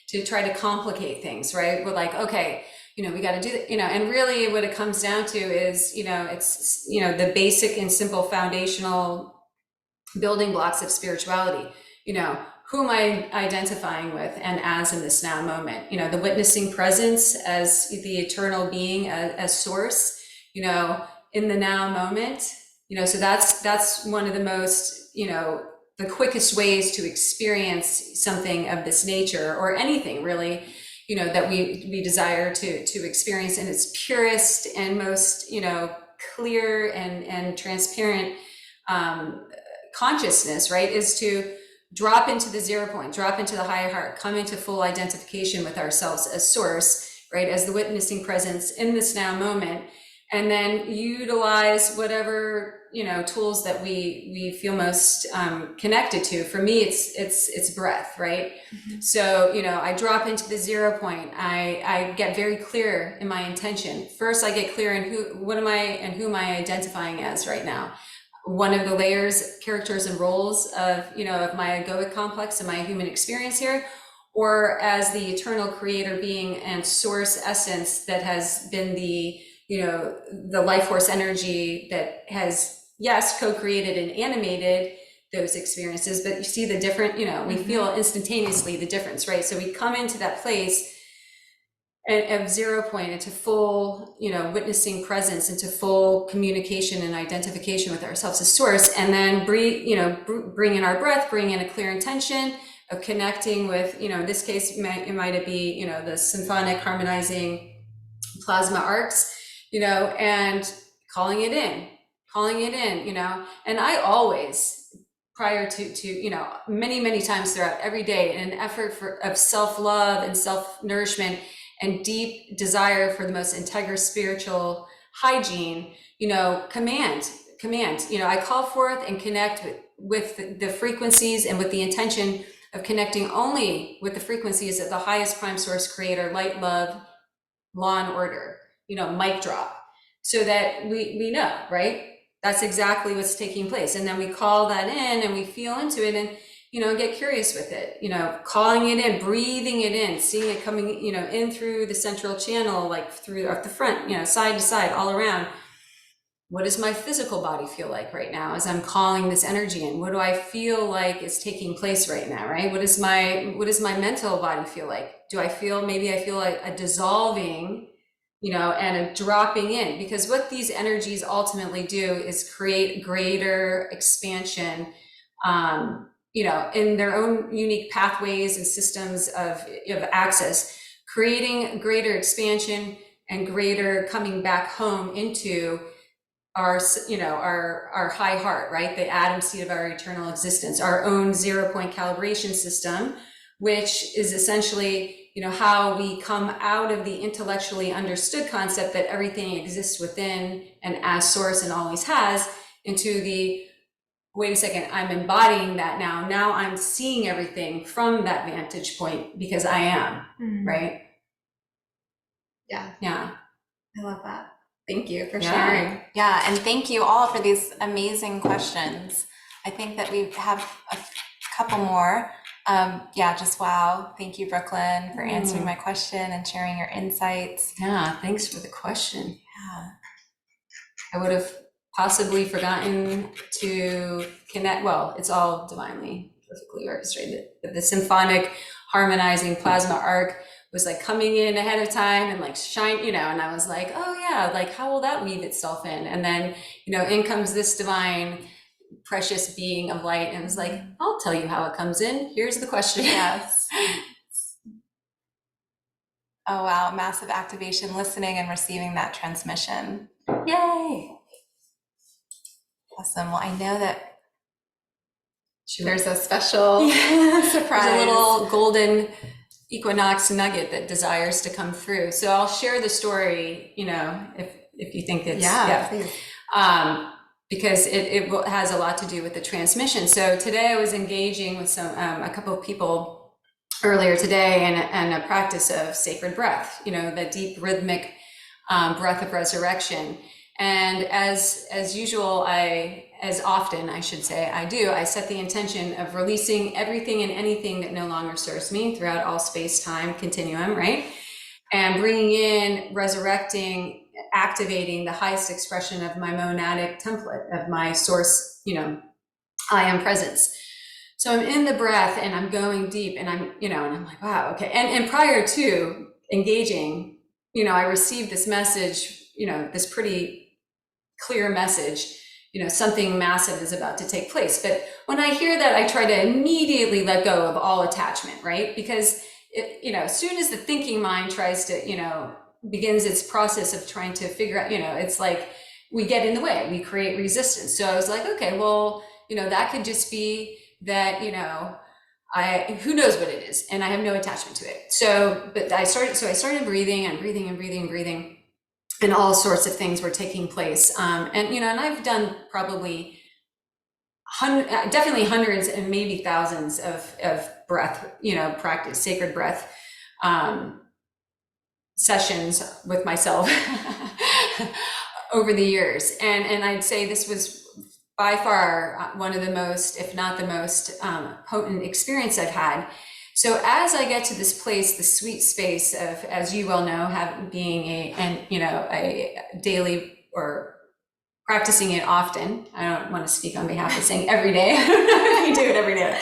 to try to complicate things, right? We're like, okay, we got to do that, and really what it comes down to is, it's, the basic and simple foundational building blocks of spirituality. Who am I identifying with and as in this now moment? The witnessing presence as the eternal being, as source, in the now moment. So that's one of the most, the quickest ways to experience something of this nature, or anything really, that we desire to experience in its purest and most, clear and transparent consciousness, right? Is to drop into the 0 point, drop into the higher heart, come into full identification with ourselves as source, right? As the witnessing presence in this now moment, and then utilize whatever, tools that we feel most connected to. For me, it's breath, right? Mm-hmm. So, I drop into the 0 point. I get very clear in my intention. First, I get clear in who am I identifying as right now. One of the layers, characters, and roles of, of my egoic complex and my human experience here, or as the eternal creator being and source essence that has been the the life force energy that has, yes, co-created and animated those experiences, but you see the different, we feel instantaneously the difference, right? So we come into that place of 0 point into full, witnessing presence, into full communication and identification with ourselves as source, and then breathe, bring in our breath, bring in a clear intention of connecting with, in this case, it might be, the symphonic harmonizing plasma arcs, and calling it in, and I always, prior to many times throughout every day, in an effort of self-love and self-nourishment and deep desire for the most integrous spiritual hygiene, command, I call forth and connect with the frequencies and with the intention of connecting only with the frequencies of the highest prime source creator, light, love, law and order, mic drop, so that we know, right? That's exactly what's taking place. And then we call that in and we feel into it and, get curious with it, calling it in, breathing it in, seeing it coming, in through the central channel, like through up the front, side to side, all around. What does my physical body feel like right now as I'm calling this energy in? What do I feel like is taking place right now, right? What does my mental body feel like? Maybe I feel like a dissolving, and a dropping in, because what these energies ultimately do is create greater expansion, in their own unique pathways and systems of access, creating greater expansion and greater coming back home into our high heart, right? The atom seed of our eternal existence, our own 0 point calibration system, which is essentially, how we come out of the intellectually understood concept that everything exists within and as source and always has, into the, wait a second, I'm embodying that now. Now I'm seeing everything from that vantage point because I am, right? Yeah. I love that. Thank you for sharing. Yeah, and thank you all for these amazing questions. I think that we have a couple more. Just wow. Thank you, Brooklin, for answering my question and sharing your insights. Yeah, thanks for the question. Yeah. I would have possibly forgotten to connect. Well, it's all divinely, perfectly orchestrated. But the symphonic harmonizing plasma arc was like coming in ahead of time and like shine, and I was like, oh yeah, like how will that weave itself in? And then, in comes this divine, precious being of light, and it was like, I'll tell you how it comes in. Here's the question. Yes. Oh wow, massive activation, listening and receiving that transmission. Yay. Awesome. Well, I know that there's a special surprise. There's a little golden equinox nugget that desires to come through. So I'll share the story, if you think it's, please. Because it has a lot to do with the transmission. So today I was engaging with a couple of people earlier today in a practice of sacred breath, the deep rhythmic breath of resurrection. And as usual, as often I should say, I set the intention of releasing everything and anything that no longer serves me throughout all space-time continuum, right? And bringing in, resurrecting, activating the highest expression of my monadic template, of my source, I am presence. So I'm in the breath and I'm going deep and I'm, and I'm like, wow, okay. And prior to engaging, I received this message, this pretty clear message, something massive is about to take place. But when I hear that, I try to immediately let go of all attachment, right? Because, as soon as the thinking mind tries to, begins its process of trying to figure out, it's like we get in the way, we create resistance. So I was like, okay, well, that could just be that, who knows what it is, and I have no attachment to it. So I started breathing and breathing, and all sorts of things were taking place. And I've done probably definitely hundreds and maybe thousands of breath, practice, sacred breath sessions with myself over the years. And I'd say this was by far one of the most, if not the most potent experience I've had, So as I get to this place, the sweet space of, as you well know, being a daily or practicing it often. I don't want to speak on behalf of saying every day. I don't know if you do it every day.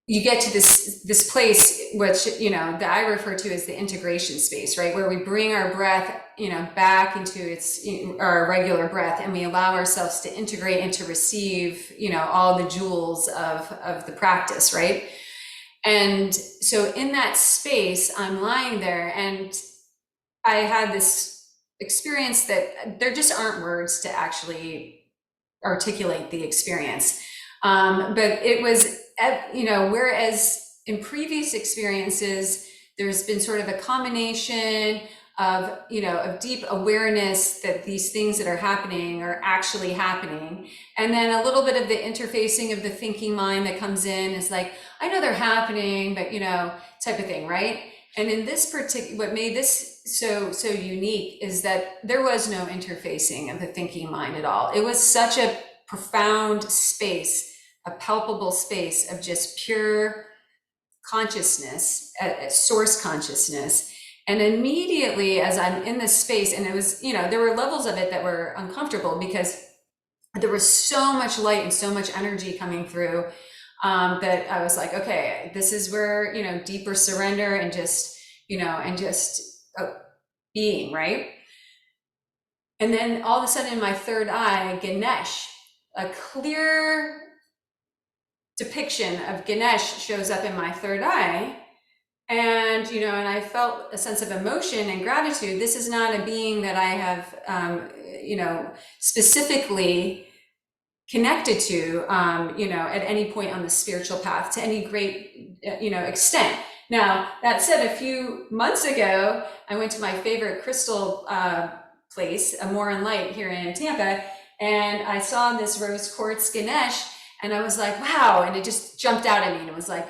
You get to this place, which, that I refer to as the integration space, right? Where we bring our breath, back into our regular breath, and we allow ourselves to integrate and to receive, all the jewels of the practice, right? And so in that space, I'm lying there, and I had this experience that there just aren't words to actually articulate the experience. But it was, whereas in previous experiences, there's been sort of a combination of, of deep awareness that these things that are happening are actually happening. And then a little bit of the interfacing of the thinking mind that comes in is like, I know they're happening, but, type of thing, right? And in this what made this so unique is that there was no interfacing of the thinking mind at all. It was such a profound space, a palpable space of just pure consciousness, source consciousness. And immediately as I'm in this space, and it was, there were levels of it that were uncomfortable because there was so much light and so much energy coming through, that I was like, okay, this is where, deeper surrender and just, being, right? And then all of a sudden in my third eye, Ganesh, a clear depiction of Ganesh shows up in my third eye. And, and I felt a sense of emotion and gratitude. This is not a being that I have, specifically connected to, at any point on the spiritual path to any great, extent. Now, that said, a few months ago, I went to my favorite crystal place, More and Light here in Tampa, and I saw this rose quartz Ganesh, and I was like, wow, and it just jumped out at me, and it was like,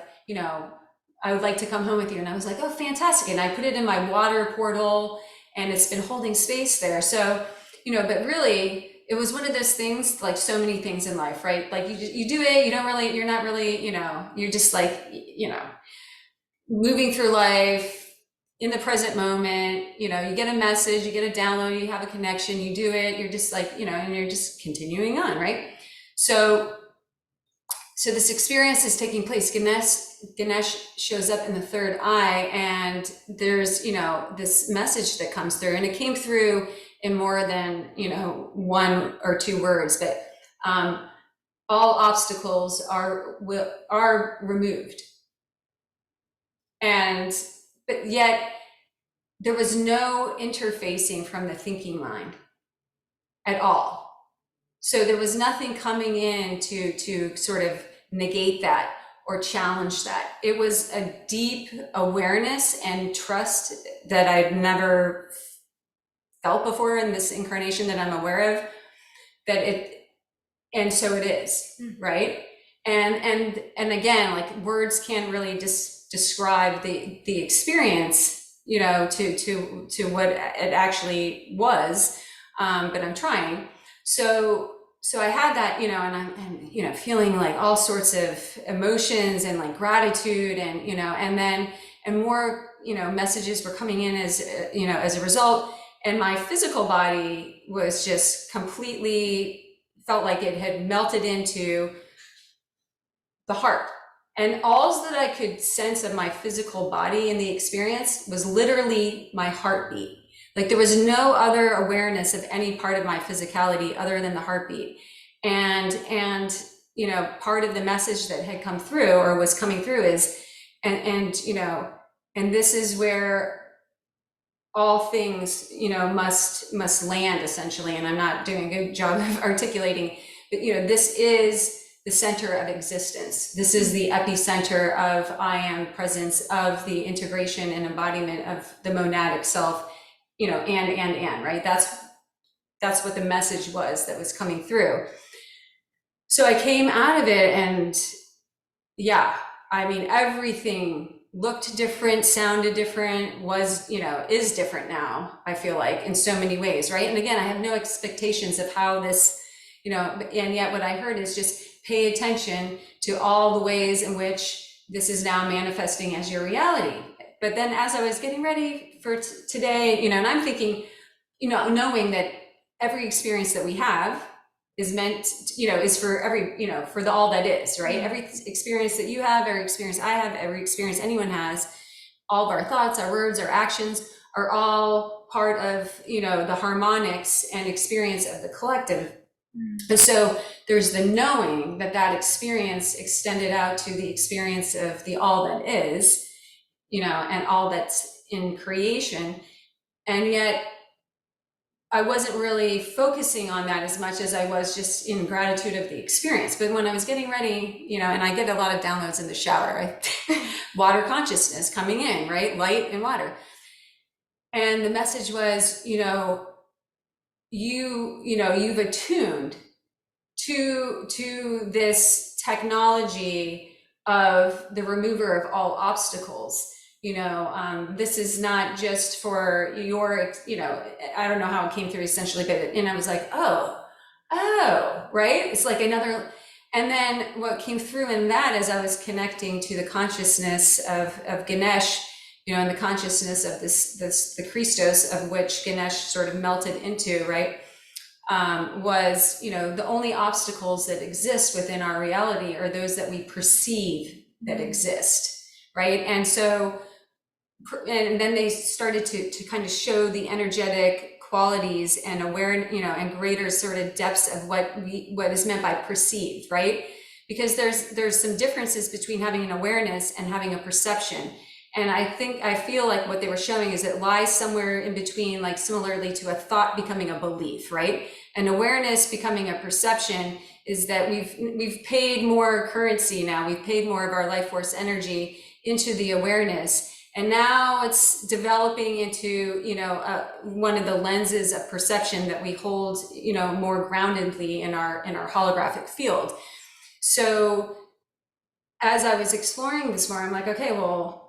I would like to come home with you. And I was like, oh, fantastic. And I put it in my water portal, and it's been holding space there. So, but really, it was one of those things, like so many things in life, right? Like you do it, you're not really, you're just like, moving through life in the present moment, you get a message, you get a download, you have a connection, you do it, you're just like, and you're just continuing on, right? So this experience is taking place. Ganesh shows up in the third eye, and there's, this message that comes through, and it came through in more than, one or two words, but all obstacles are removed. But yet there was no interfacing from the thinking mind at all. So there was nothing coming in to sort of negate that or challenge that. It was a deep awareness and trust that I'd never felt before in this incarnation that I'm aware of, and so it is, right? And again, like words can't really describe the experience, to what it actually was, but I'm trying. So I had that, and I'm feeling like all sorts of emotions and like gratitude and, and more, messages were coming in as a result. And my physical body was just completely, felt like it had melted into the heart. And all that I could sense of my physical body in the experience was literally my heartbeat. Like there was no other awareness of any part of my physicality other than the heartbeat. And part of the message that had come through or was coming through is, and this is where all things, must land essentially. And I'm not doing a good job of articulating, but, this is the center of existence. This is the epicenter of I am presence, of the integration and embodiment of the monadic self, and, right? That's what the message was that was coming through. So I came out of it and everything looked different, sounded different, was, is different now, I feel like, in so many ways, right? And again, I have no expectations of how this, and yet what I heard is just pay attention to all the ways in which this is now manifesting as your reality. But then as I was getting ready for today, and I'm thinking, knowing that every experience that we have is meant, is for every, for the all that is, right? Every experience that you have, every experience I have, every experience anyone has, all of our thoughts, our words, our actions are all part of, the harmonics and experience of the collective. And so there's the knowing that that experience extended out to the experience of the all that is, and all that's in creation. And yet I wasn't really focusing on that as much as I was just in gratitude of the experience. But when I was getting ready, and I get a lot of downloads in the shower, right? Water consciousness coming in, right? Light and water. And the message was, you've attuned to this technology of the remover of all obstacles. This is not just for your, I don't know how it came through essentially, but, and I was like, oh, right? It's like another, and then what came through in that as I was connecting to the consciousness of Ganesh, and the consciousness of the Christos of which Ganesh sort of melted into, right? Was, the only obstacles that exist within our reality are those that we perceive that exist, right? And so, and then they started to kind of show the energetic qualities and awareness, and greater sort of depths of what is meant by perceived, right? Because there's some differences between having an awareness and having a perception. And I feel like what they were showing is it lies somewhere in between, like similarly to a thought becoming a belief, right? And awareness becoming a perception is that we've paid more currency now, we've paid more of our life force energy into the awareness. And now it's developing into, one of the lenses of perception that we hold, more groundedly in our holographic field. So as I was exploring this more, I'm like, okay, well,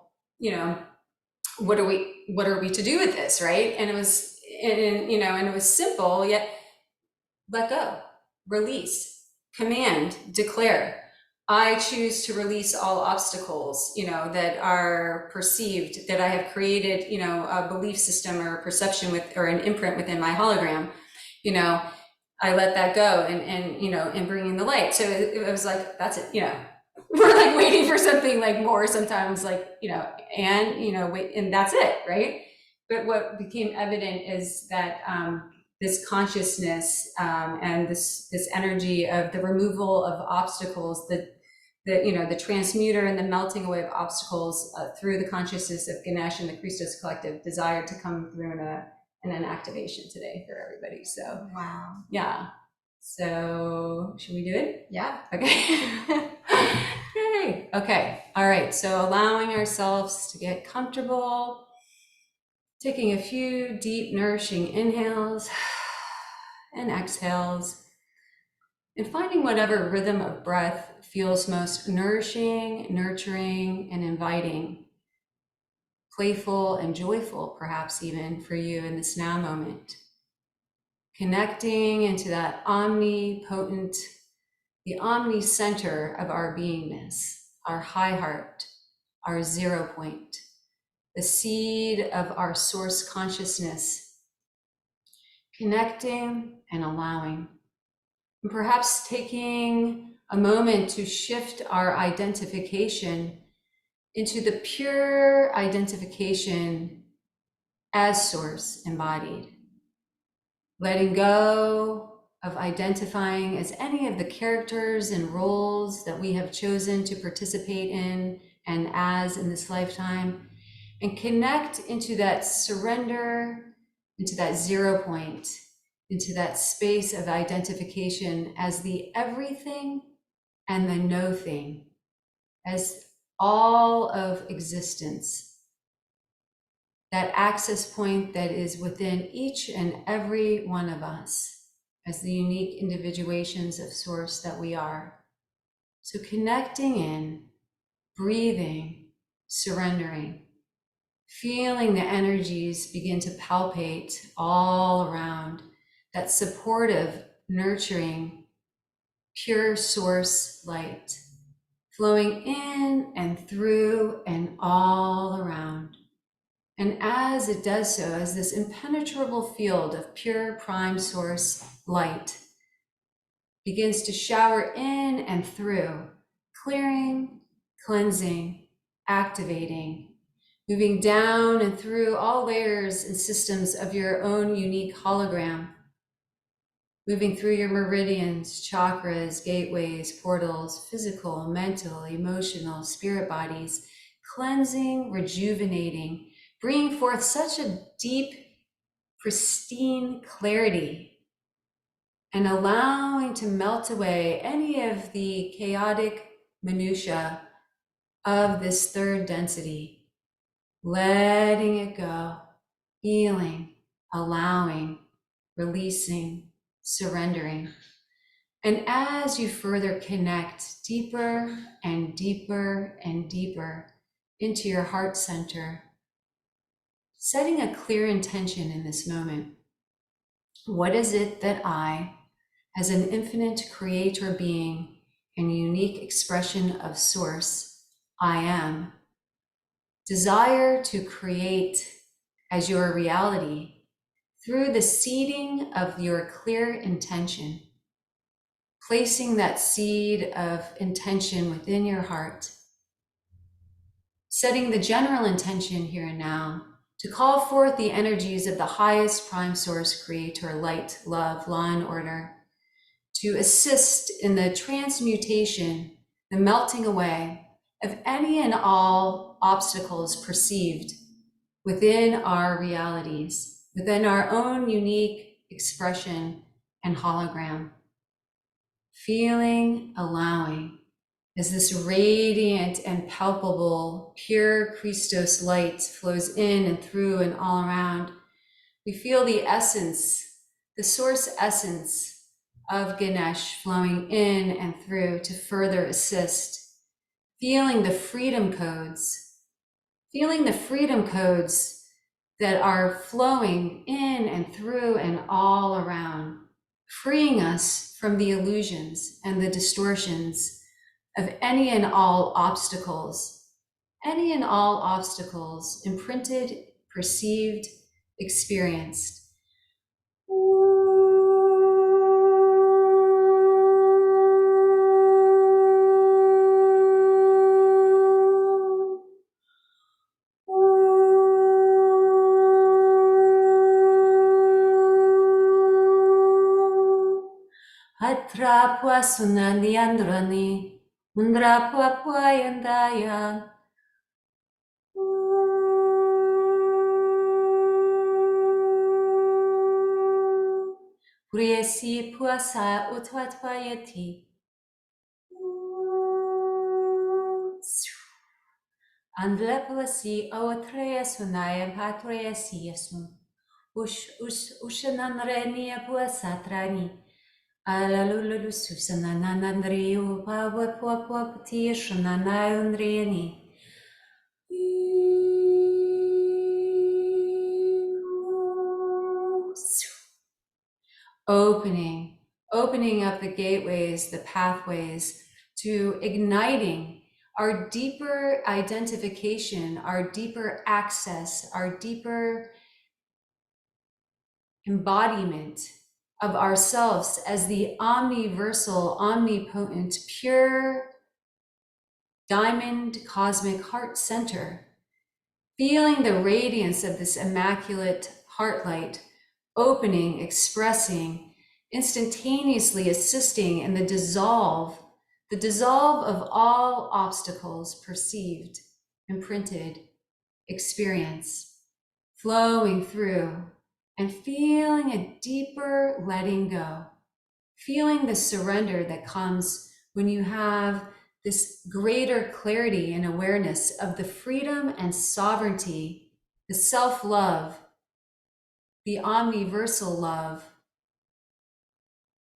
what are we to do with this, right? And it was, and it was simple, yet let go, release, command, declare. I choose to release all obstacles, that are perceived, that I have created, a belief system or a perception or an imprint within my hologram. I let that go and bringing the light. So it was like, that's it, we're like waiting for something like more sometimes, like, wait, and that's it, right? But what became evident is that this consciousness and this energy of the removal of obstacles, the transmuter and the melting away of obstacles through the consciousness of Ganesh and the Christos collective desired to come through in an activation today for everybody. So wow. Yeah. So should we do it? Yeah. Okay. Yay. Okay. All right. So allowing ourselves to get comfortable, taking a few deep, nourishing inhales and exhales, and finding whatever rhythm of breath feels most nourishing, nurturing, and inviting, playful and joyful, perhaps even for you in this now moment. Connecting into that omnipotent, the omni-center of our beingness, our high heart, our 0 point, the seed of our source consciousness, connecting and allowing. And perhaps taking a moment to shift our identification into the pure identification as source embodied. Letting go of identifying as any of the characters and roles that we have chosen to participate in and as in this lifetime, and connect into that surrender, into that 0 point, into that space of identification as the everything and the no thing, as all of existence. That access point that is within each and every one of us as the unique individuations of source that we are. So connecting in, breathing, surrendering, feeling the energies begin to palpate all around, that supportive, nurturing, pure source light, flowing in and through and all around. And as it does so, as this impenetrable field of pure prime source light begins to shower in and through, clearing, cleansing, activating, moving down and through all layers and systems of your own unique hologram, moving through your meridians, chakras, gateways, portals, physical, mental, emotional, spirit bodies, cleansing, rejuvenating, bringing forth such a deep, pristine clarity and allowing to melt away any of the chaotic minutia of this third density, letting it go, healing, allowing, releasing, surrendering. And as you further connect deeper and deeper and deeper into your heart center, setting a clear intention in this moment. What is it that I, as an infinite creator being and unique expression of source, I am, desire to create as your reality through the seeding of your clear intention, placing that seed of intention within your heart, setting the general intention here and now to call forth the energies of the highest prime source creator, light, love, law and order, to assist in the transmutation, the melting away of any and all obstacles perceived within our realities, within our own unique expression and hologram. Feeling, allowing, as this radiant and palpable, pure Christos light flows in and through and all around, we feel the essence, the source essence of Ganesh flowing in and through to further assist, feeling the freedom codes that are flowing in and through and all around, freeing us from the illusions and the distortions of any and all obstacles imprinted, perceived, experienced. Atrapua sunani andrani, undrapua puayandaya. Priesi puasa utwatpayati. Andlepuasi awatreya sunaya patreya siyasun. Ushananrenia puasatrani. Alalulu susananandriu pawapwapwapti shananayundriani. Opening up the gateways, the pathways to igniting our deeper identification, our deeper access, our deeper embodiment of ourselves as the omniversal, omnipotent, pure diamond cosmic heart center, feeling the radiance of this immaculate heart light, opening, expressing, instantaneously assisting in the dissolve of all obstacles perceived, imprinted, experienced, flowing through, and feeling a deeper letting go, feeling the surrender that comes when you have this greater clarity and awareness of the freedom and sovereignty, the self-love, the omniversal love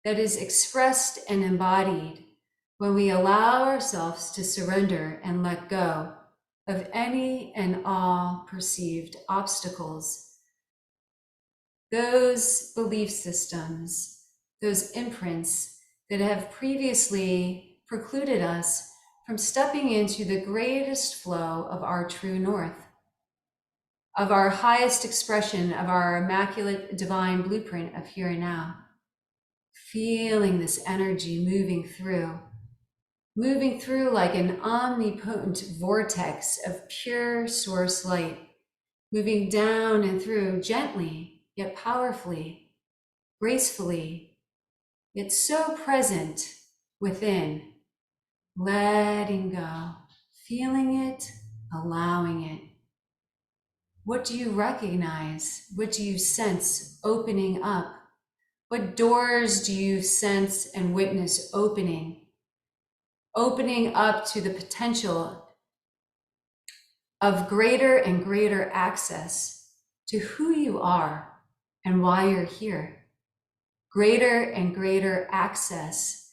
that is expressed and embodied when we allow ourselves to surrender and let go of any and all perceived obstacles, those belief systems, those imprints that have previously precluded us from stepping into the greatest flow of our true north, of our highest expression of our immaculate divine blueprint of here and now. Feeling this energy moving through like an omnipotent vortex of pure source light, moving down and through gently, yet powerfully, gracefully, yet so present within, letting go, feeling it, allowing it. What do you recognize? What do you sense opening up? What doors do you sense and witness opening? Opening up to the potential of greater and greater access to who you are and why you're here. Greater and greater access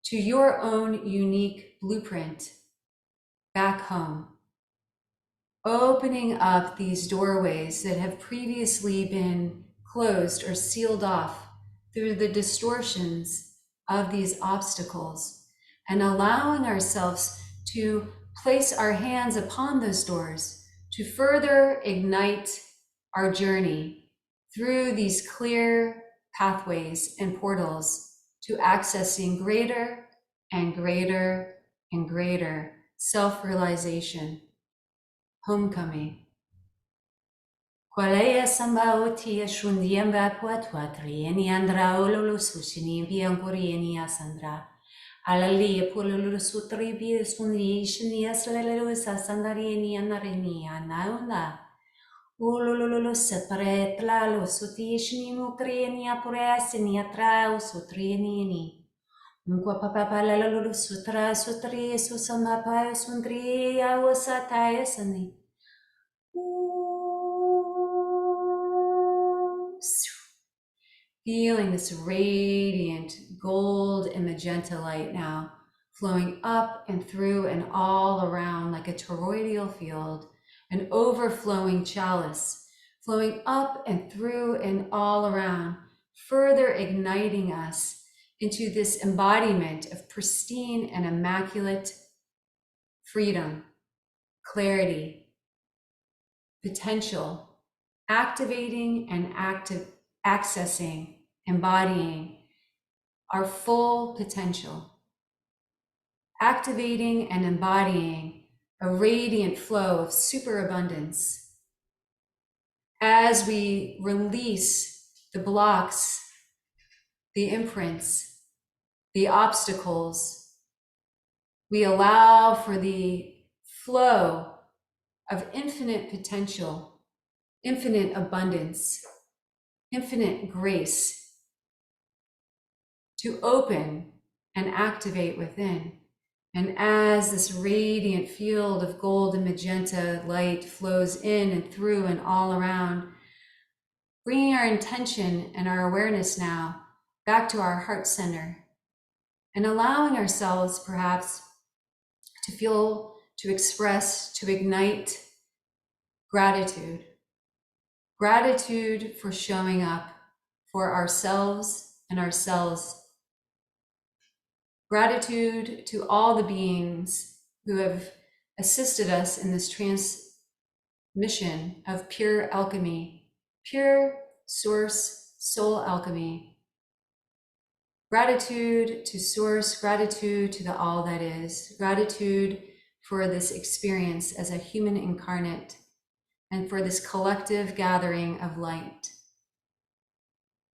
to your own unique blueprint back home. Opening up these doorways that have previously been closed or sealed off through the distortions of these obstacles, and allowing ourselves to place our hands upon those doors to further ignite our journey through these clear pathways and portals to accessing greater and greater and greater self-realization. Homecoming. Qualea sambaoti shundiam vapuatwatri, any andra ololususini, viangorieni asandra. Alalia pululu bi sundi shinias lelelusa sandarieni anarenia nauna. Ululu separe tlalo sutishni mukrieni apurasini atrao sutrieni. Mkwa papa lalulu sutra sutri susamapayo sundri awasataya sani. Feeling this radiant gold and magenta light now flowing up and through and all around like a toroidal field, an overflowing chalice, flowing up and through and all around, further igniting us into this embodiment of pristine and immaculate freedom, clarity, potential, activating and accessing, embodying our full potential, activating and embodying a radiant flow of superabundance as we release the blocks, the imprints, the obstacles. We allow for the flow of infinite potential, infinite abundance, infinite grace to open and activate within. And as this radiant field of gold and magenta light flows in and through and all around, bringing our intention and our awareness now back to our heart center and allowing ourselves perhaps to feel, to express, to ignite gratitude. Gratitude for showing up for ourselves and ourselves. Gratitude to all the beings who have assisted us in this transmission of pure alchemy, pure source soul alchemy. Gratitude to source, gratitude to the all that is, gratitude for this experience as a human incarnate and for this collective gathering of light.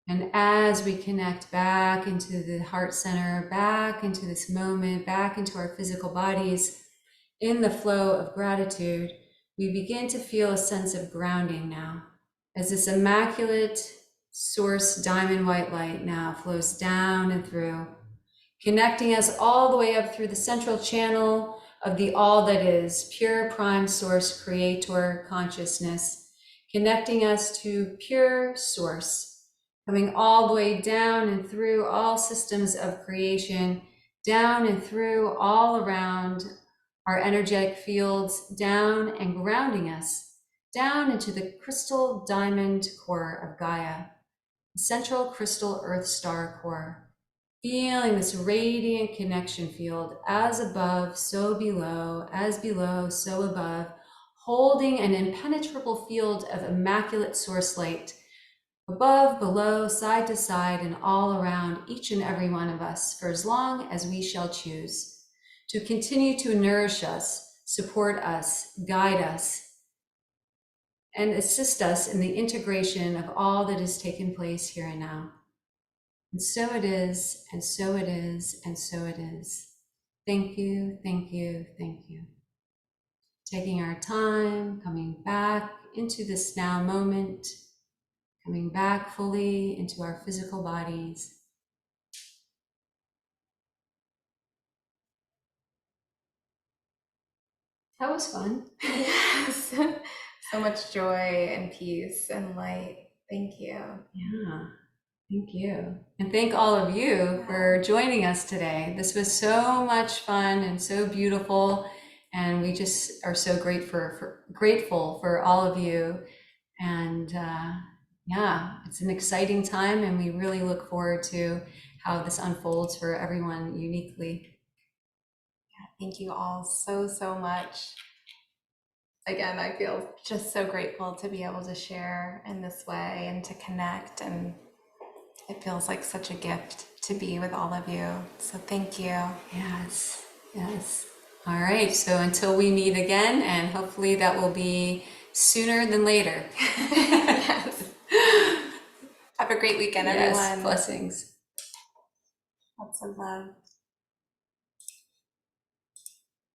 And as we connect back into the heart center, back into this moment, back into our physical bodies, in the flow of gratitude, we begin to feel a sense of grounding now, as this immaculate source diamond white light now flows down and through, connecting us all the way up through the central channel of the all that is, pure prime source creator consciousness, connecting us to pure source, coming all the way down and through all systems of creation, down and through all around our energetic fields, down and grounding us, down into the crystal diamond core of Gaia, the central crystal earth star core, Feeling this radiant connection field, as above, so below, as below, so above, holding an impenetrable field of immaculate source light, above, below, side to side, and all around each and every one of us for as long as we shall choose, to continue to nourish us, support us, guide us, and assist us in the integration of all that has taken place here and now. And so it is, and so it is, and so it is. Thank you, thank you, thank you. Taking our time, coming back into this now moment, coming back fully into our physical bodies. That was fun. Yes. So much joy and peace and light. Thank you. Yeah. Thank you. And thank all of you for joining us today. This was so much fun and so beautiful. And we just are so grateful for all of you. And yeah, it's an exciting time. And we really look forward to how this unfolds for everyone uniquely. Thank you all so, so much. Again, I feel just so grateful to be able to share in this way and to connect, and it feels like such a gift to be with all of you. So thank you. Yes, yes. All right, so until we meet again, and hopefully that will be sooner than later. Yes. Have a great weekend, Yes, everyone. blessings. Lots of love.